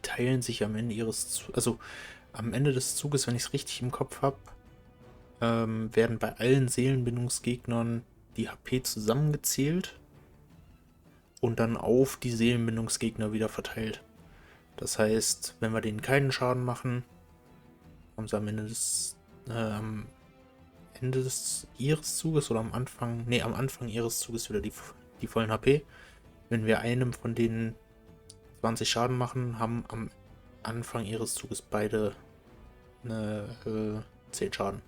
teilen sich am Ende am Ende des Zuges, wenn ich es richtig im Kopf habe, werden bei allen Seelenbindungsgegnern die HP zusammengezählt und dann auf die Seelenbindungsgegner wieder verteilt. Das heißt, wenn wir denen keinen Schaden machen, haben sie am Ende ihres Zuges oder am Anfang ihres Zuges wieder die vollen HP. Wenn wir einem von denen 20 Schaden machen, haben am Anfang ihres Zuges beide 10 Schaden.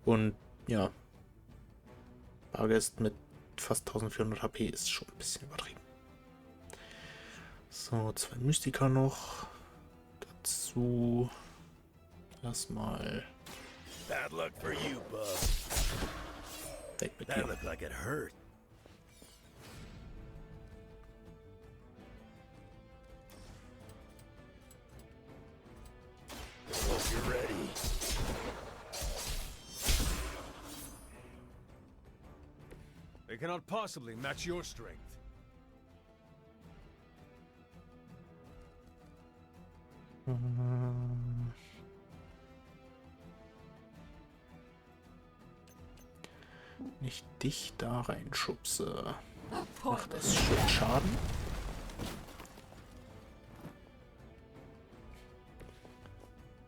Und ja, Barghest mit fast 1400 HP ist schon ein bisschen übertrieben. So, 2 Mystiker noch. Dazu erstmal. Bad luck for you, bub. That looked like it hurt. Hope you're ready. cannot possibly match your strength. Nicht dich da reinschubse. Macht das schön Schaden?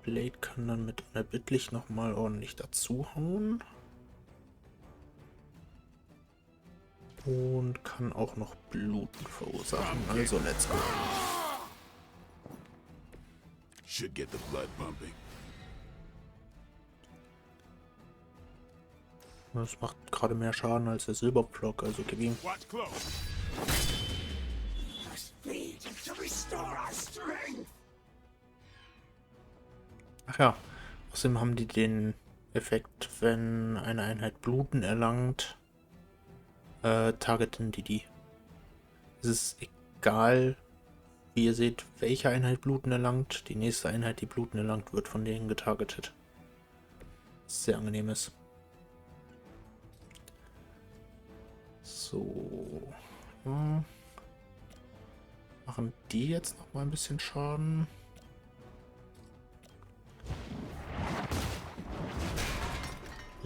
Blade kann dann mit unerbittlich nochmal ordentlich dazuhauen. Und kann auch noch Bluten verursachen. Also let's go. Should get the blood pumping. Das macht gerade mehr Schaden als der Silberpflock, also gib ihm. Watch close. Speed to restore our strength. Ach ja, außerdem haben die den Effekt, wenn eine Einheit Bluten erlangt, targeten die. Es ist egal, wie ihr seht, welche Einheit Bluten erlangt. Die nächste Einheit, die Bluten erlangt, wird von denen getargetet. Was sehr angenehm ist. So. Machen die jetzt noch mal ein bisschen Schaden?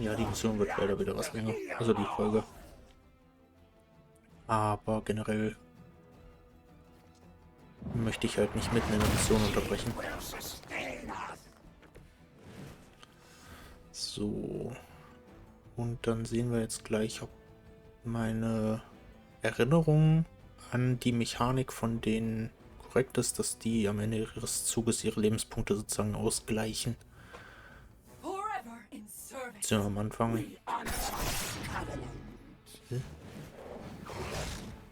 Ja, die Mission wird leider wieder was länger. Also die Folge. Aber generell möchte ich halt nicht mitten in der Mission unterbrechen. So. Und dann sehen wir jetzt gleich, ob meine Erinnerung an die Mechanik von denen korrekt ist, dass die am Ende ihres Zuges ihre Lebenspunkte sozusagen ausgleichen. Sind wir am Anfang.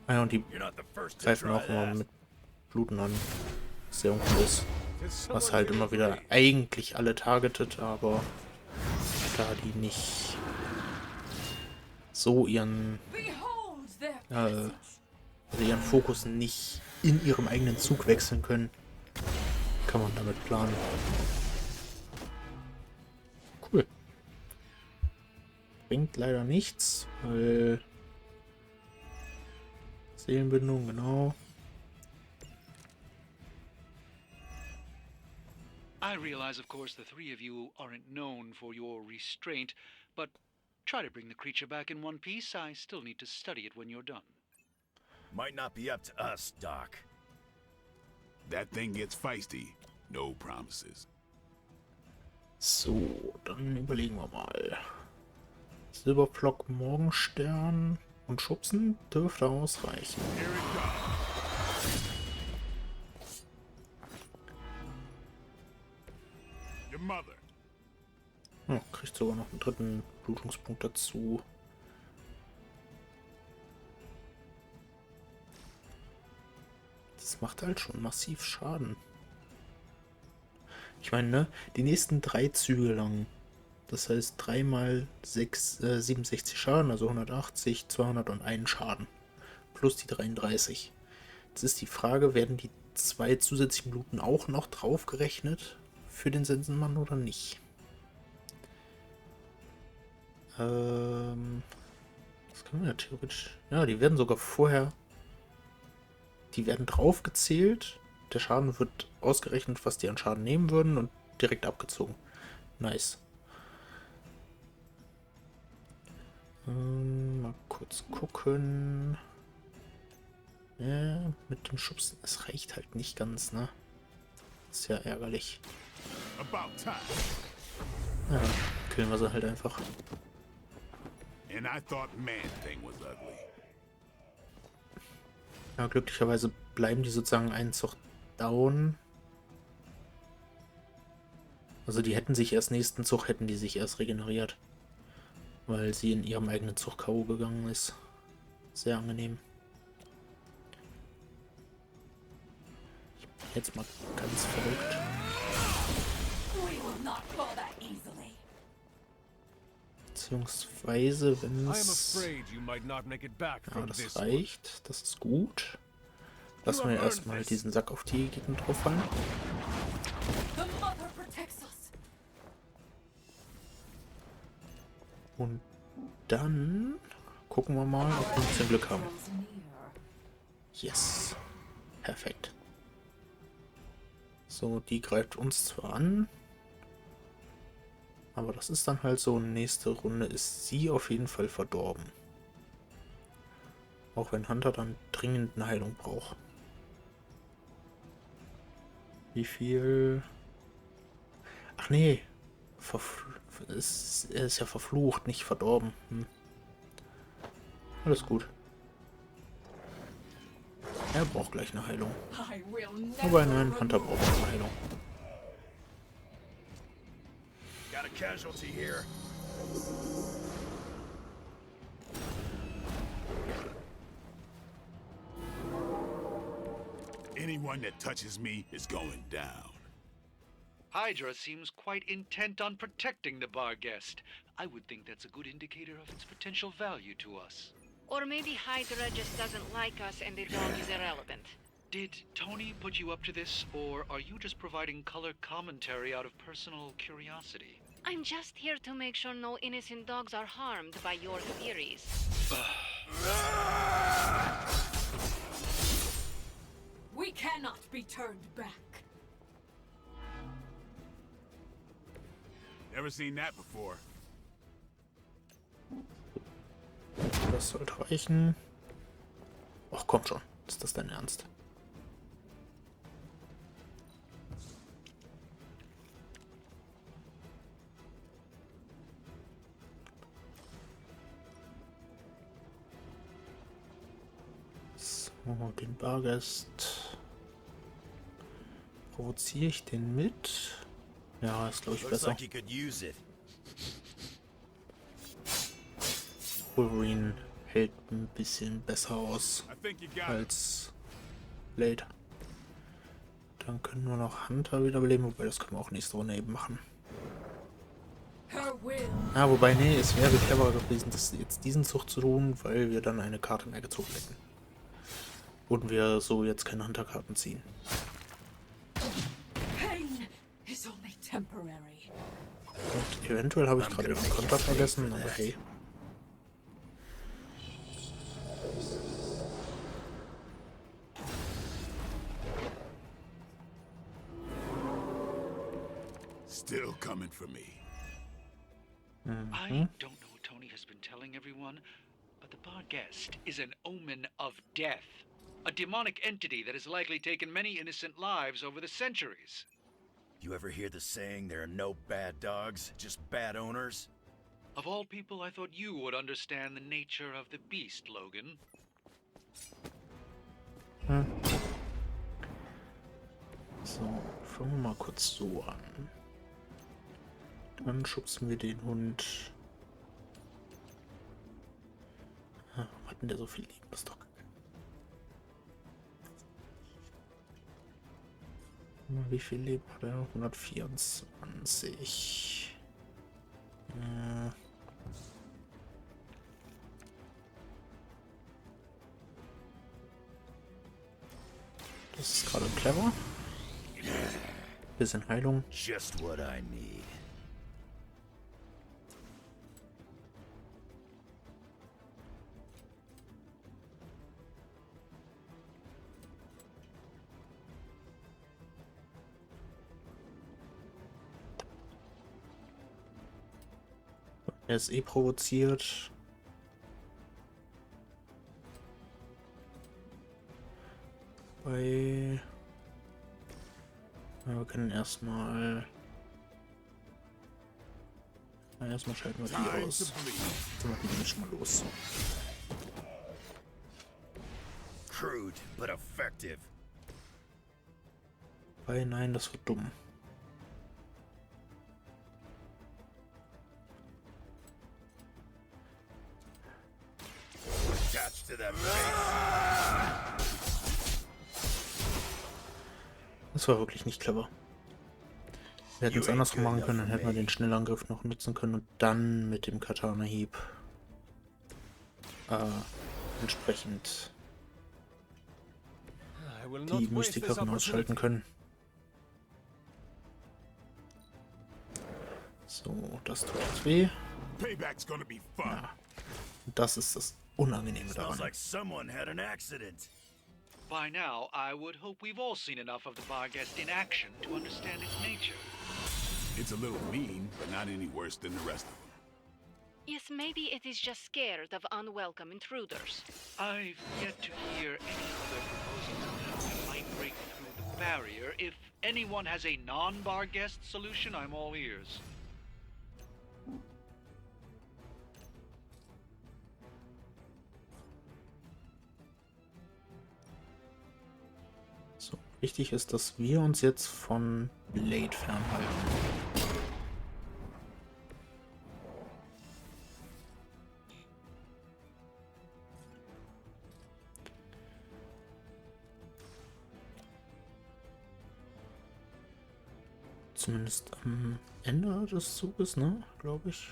Ah ja, und die greifen auch immer mit Bluten an. Sehr uncool ist. Was halt immer wieder eigentlich alle targetet, aber da die nicht so ihren ihren Fokus nicht in ihrem eigenen Zug wechseln können, kann man damit planen. Cool. Bringt leider nichts, weil Seelenbindung, genau. I realize, of course, the three of you aren't known for your restraint, but try to bring the creature back in one piece. I still need to study it when you're done. Might not be up to us, Doc. That thing gets feisty. No promises. So, dann überlegen wir mal. Silberpflock, Morgenstern und Schubsen dürfte ausreichen. Your mother. Oh, kriegt sogar noch einen dritten Blutungspunkt dazu. Das macht halt schon massiv Schaden. Ich meine, ne, die nächsten 3 Züge lang. Das heißt 3 mal 6, 67 Schaden, also 180, 201 Schaden. Plus die 33. Jetzt ist die Frage, werden die 2 zusätzlichen Bluten auch noch draufgerechnet für den Sensenmann oder nicht? Das können wir ja theoretisch... Ja, die werden sogar vorher... Die werden draufgezählt. Der Schaden wird ausgerechnet, was die an Schaden nehmen würden und direkt abgezogen. Nice. Mal kurz gucken. Ja, mit dem Schubsen, es reicht halt nicht ganz, ne? Ist ja ärgerlich. Ja, killen wir sie halt einfach. Ja, glücklicherweise bleiben die sozusagen einen Zug down. Also die hätten sich erst nächsten Zug, hätten die sich erst regeneriert. Weil sie in ihrem eigenen Zug K.O. gegangen ist. Sehr angenehm. Ich bin jetzt mal ganz verrückt. Beziehungsweise, wenn es... Ja, das reicht. Das ist gut. Lassen wir erstmal diesen Sack auf die Gegend drauf fallen. Und dann gucken wir mal, ob wir ein bisschen Glück haben. Yes. Perfekt. So, die greift uns zwar an, aber das ist dann halt so, nächste Runde ist sie auf jeden Fall verdorben. Auch wenn Hunter dann dringend eine Heilung braucht. Wie viel... Ach nee, er ist ja verflucht, nicht verdorben. Alles gut. Er braucht gleich eine Heilung. Wobei, nein, Hunter braucht eine Heilung. Got a casualty here. Anyone that touches me is going down. Hydra seems quite intent on protecting the bar guest. I would think that's a good indicator of its potential value to us. Or maybe Hydra just doesn't like us and the dog is irrelevant. Did Tony put you up to this, or are you just providing color commentary out of personal curiosity? I'm just here to make sure no innocent dogs are harmed by your theories. We cannot be turned back. Never seen that before. Das sollte reichen. Ach komm schon, ist das dein Ernst? So, den Bargast. Provoziere ich den mit? Ja, ist glaube ich besser. Wolverine hält ein bisschen besser aus als Blade. Dann können wir noch Hunter wiederbeleben, wobei das können wir auch nächste Runde eben machen. Ja, wobei, nee, es wäre cleverer gewesen, das jetzt diesen Zug zu tun, weil wir dann eine Karte mehr gezogen hätten. Und wir so jetzt keine Hunter-Karten ziehen. Und eventuell habe ich gerade den Konter vergessen, aber hey. Still coming for me. I don't know what Tony has been telling everyone, but the bar guest is an omen of death. A demonic entity that has likely taken many innocent lives over the centuries. You ever hear the saying, there are no bad dogs, just bad owners? Of all people, I thought you would understand the nature of the beast, Logan. So, fangen wir mal kurz so an. Dann schubsen wir den Hund. Warum hat denn der so viel Leben? Das ist doch... Wie viel Leben hat er? 124. Das ist gerade clever. Bisschen Heilung. Just what I need. Er ist eh provoziert. Ja, wir können erstmal... Na, erstmal schalten wir die aus. Dann machen wir schon mal los. Crude, but effective. Nein, das wird dumm. Das war wirklich nicht clever. Wir hätten es andersrum machen können, dann hätten wir den Schnellangriff noch nutzen können und dann mit dem Katana-Hieb entsprechend die Mystikerin ausschalten können. So, das tut jetzt weh. Ja. Das ist das Unangenehme Smells daran. like someone had an accident. By now, I would hope we've all seen enough of the Barghest in action to understand its nature. It's a little mean, but not any worse than the rest of them. Yes, maybe it is just scared of unwelcome intruders. I've yet to hear any other proposals on how we might break through the barrier. If anyone has a non-Barghest solution, I'm all ears. So, wichtig ist, dass wir uns jetzt von Blade fernhalten. Zumindest am Ende des Zuges, ne? Glaube ich.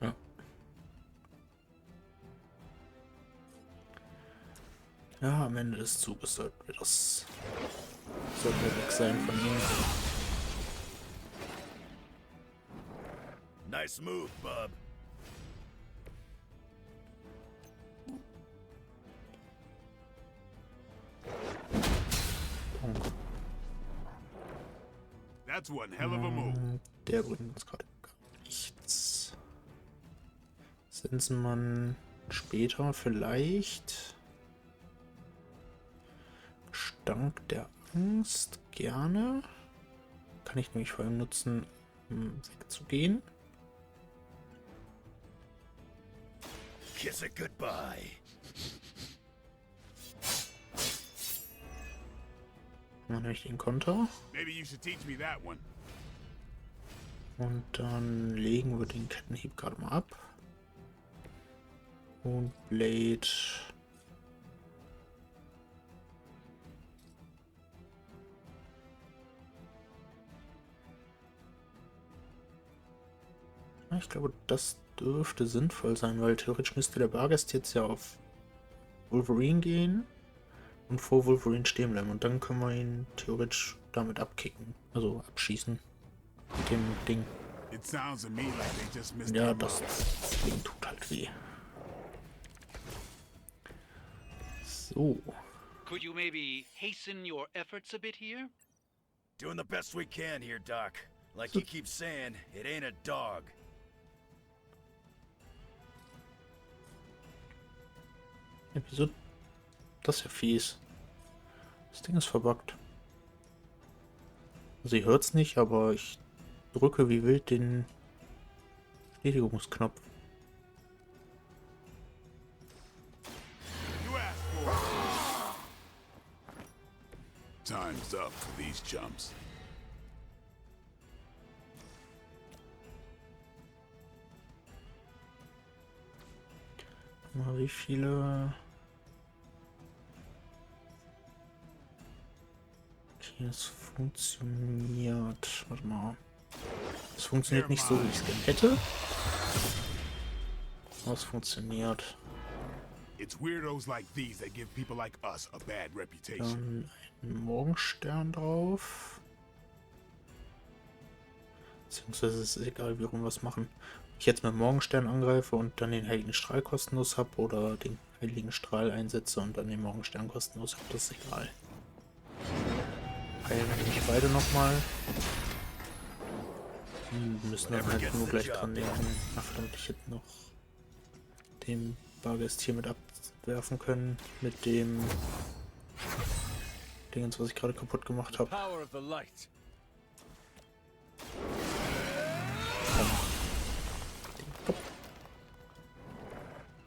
Ja. Ja, am Ende des Zuges sollten wir weg sein von ihm. Nice move, bub. That's one hell of a move. Der bringt uns gerade gar nichts. Sensenmann später vielleicht. Gestank der Angst gerne. Kann ich nämlich vor allem nutzen, um wegzugehen. Kiss it goodbye. Dann habe ich den Konter. Maybe you should teach me that one. Und dann legen wir den Kettenhieb gerade mal ab. Und Blade. Ich glaube, das dürfte sinnvoll sein, weil theoretisch müsste der Barghest jetzt ja auf Wolverine gehen und vor Wolverine stehen bleiben. Und dann können wir ihn theoretisch damit abkicken. Also abschießen. Mit dem Ding. Ja, das Ding tut halt weh. So. Could you maybe hasten your efforts a bit here? Doing the best we can here, Doc. Like you keep saying, it ain't a dog. Ja, wieso? Das ist ja fies. Das Ding ist verbuggt. Also ihr hört's nicht, aber ich drücke wie wild den Bestätigungsknopf. Time's up for these chumps. Mal, wie viele... Okay, es funktioniert. Warte mal. Es funktioniert nicht so, wie ich es gerne hätte. Aber es funktioniert. It's weirdos like these that give people like us a bad reputation. Dann einen Morgenstern drauf. Beziehungsweise ist es egal, wie rum wir es machen. Ob ich jetzt mit Morgenstern angreife und dann den heiligen Strahl kostenlos habe oder den heiligen Strahl einsetze und dann den Morgenstern kostenlos habe, das ist egal. Heilen nämlich beide nochmal. Wir müssen dann halt nur gleich dran denken. Ach verdammt, ich hätte noch den Barghest hier mit abwerfen können. Mit dem Dingens, was ich gerade kaputt gemacht habe.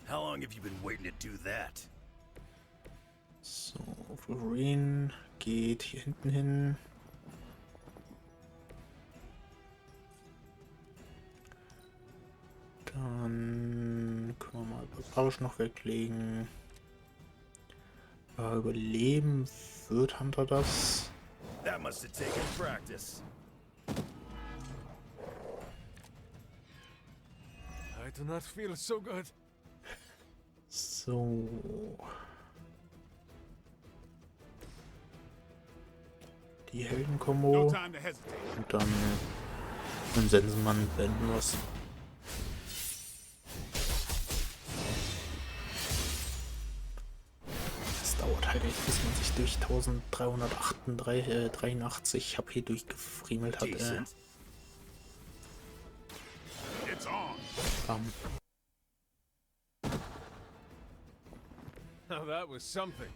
How long have you been waiting to do that? So, Wolverine geht hier hinten hin. Dann können wir mal Barbarisch noch weglegen. Überleben wird Hunter das. That must have taken practice. I do not feel so good. So. Die Heldenkombo. Und dann im Sensenmann beenden wir es. Alter, bis man sich durch 1383 HP durchgefriemelt hat. Now that was something.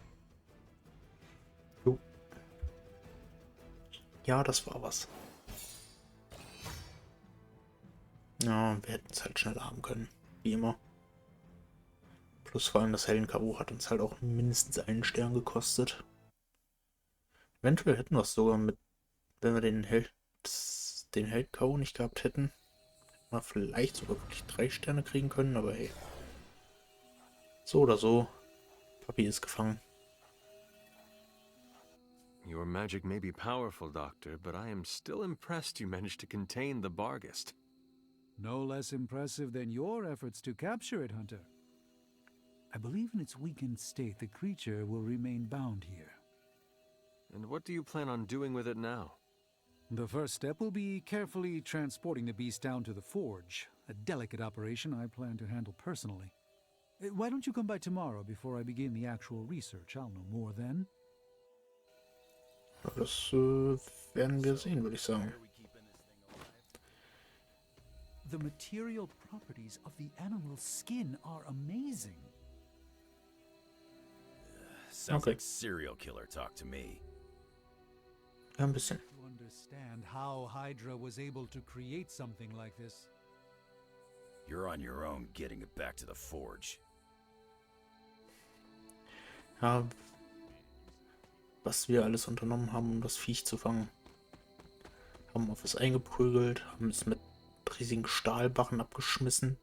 Ja, das war was. Ja, wir hätten es halt schneller haben können. Wie immer. Plus vor allem das Helden-K.O. hat uns halt auch mindestens einen Stern gekostet. Eventuell hätten wir es sogar mit, wenn wir den Held-K.O. nicht gehabt hätten, mal vielleicht sogar wirklich 3 Sterne kriegen können, aber hey. So oder so. Papi ist gefangen. Your magic may be powerful, Doctor, but I am still impressed you managed to contain the Barghest. No less impressive than your efforts to capture it, Hunter. I believe in its weakened state, the creature will remain bound here. And what do you plan on doing with it now? The first step will be carefully transporting the beast down to the forge, a delicate operation I plan to handle personally. Why don't you come by tomorrow before I begin the actual research? I'll know more then. Das werden wir sehen, würde ich sagen. The material properties of the animal's skin are amazing. Sounds like serial killer talk to me. Ja, ein bisschen. To understand how Hydra was able to create something like this. You're on your own getting it back to the forge. Ja, was wir alles unternommen haben, um das Viech zu fangen. Haben auf es eingeprügelt, haben es mit riesigen Stahlbarren abgeschmissen.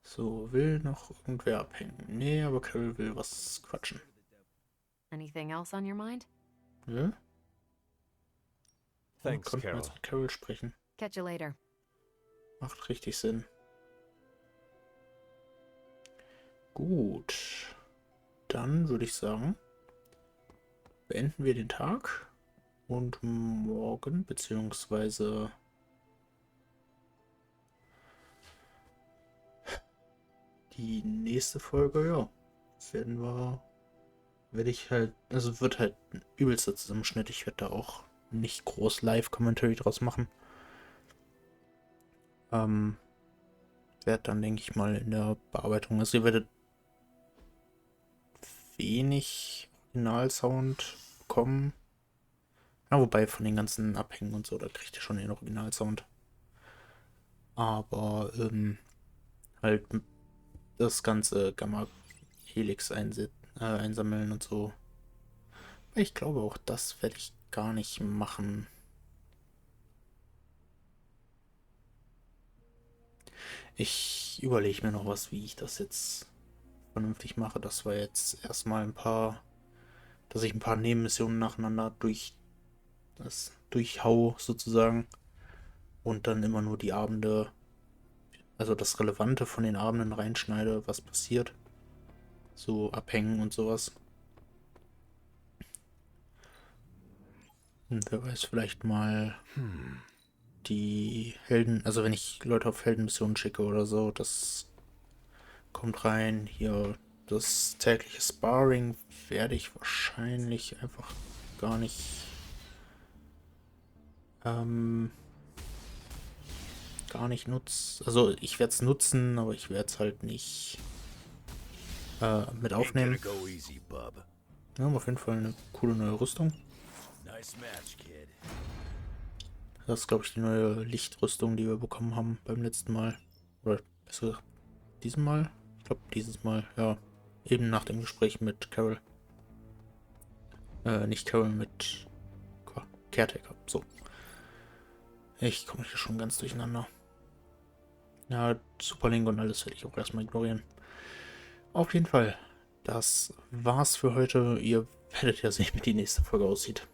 So, will noch irgendwer abhängen? Nee, aber Carol will was quatschen. Anything else on your mind? Ja? Thanks, Konnten wir Carol. jetzt mit Carol sprechen. Catch you later. Macht richtig Sinn. Gut. Dann würde ich sagen, beenden wir den Tag und morgen, beziehungsweise die nächste Folge, ja, werde ich halt, also wird halt ein übelster Zusammenschnitt. Ich werde da auch nicht groß Live-Commentary draus machen. Werde dann, denke ich mal, in der Bearbeitung, also ihr werdet wenig Originalsound bekommen. Ja, wobei von den ganzen Abhängen und so, da kriegt ihr schon den Originalsound. Aber halt das ganze Gamma-Helix einsammeln und so. Ich glaube, auch das werde ich gar nicht machen. Ich überlege mir noch was, wie ich das jetzt vernünftig mache. Das war jetzt erstmal dass ich ein paar Nebenmissionen nacheinander durchhau sozusagen und dann immer nur die Abende, also das Relevante von den Abenden reinschneide, was passiert. So abhängen und sowas. Und wer weiß, vielleicht mal die Helden, also wenn ich Leute auf Heldenmissionen schicke oder so, das kommt rein. Hier das tägliche Sparring werde ich wahrscheinlich einfach gar nicht nutzen. Also ich werde es nutzen, aber ich werde es halt nicht mit aufnehmen. Wir haben auf jeden Fall eine coole neue Rüstung. Das ist, glaube ich, die neue Lichtrüstung, die wir bekommen haben beim letzten Mal. Oder besser gesagt, diesem Mal. Ich glaube, dieses Mal, ja. Eben nach dem Gespräch mit Carol. Nicht Carol, mit Caretaker. So. Ich komme hier schon ganz durcheinander. Ja, Superlink und alles werde ich auch erstmal ignorieren. Auf jeden Fall. Das war's für heute. Ihr werdet ja sehen, wie die nächste Folge aussieht.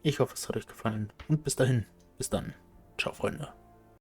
Ich hoffe, es hat euch gefallen. Und bis dahin. Bis dann. Ciao, Freunde.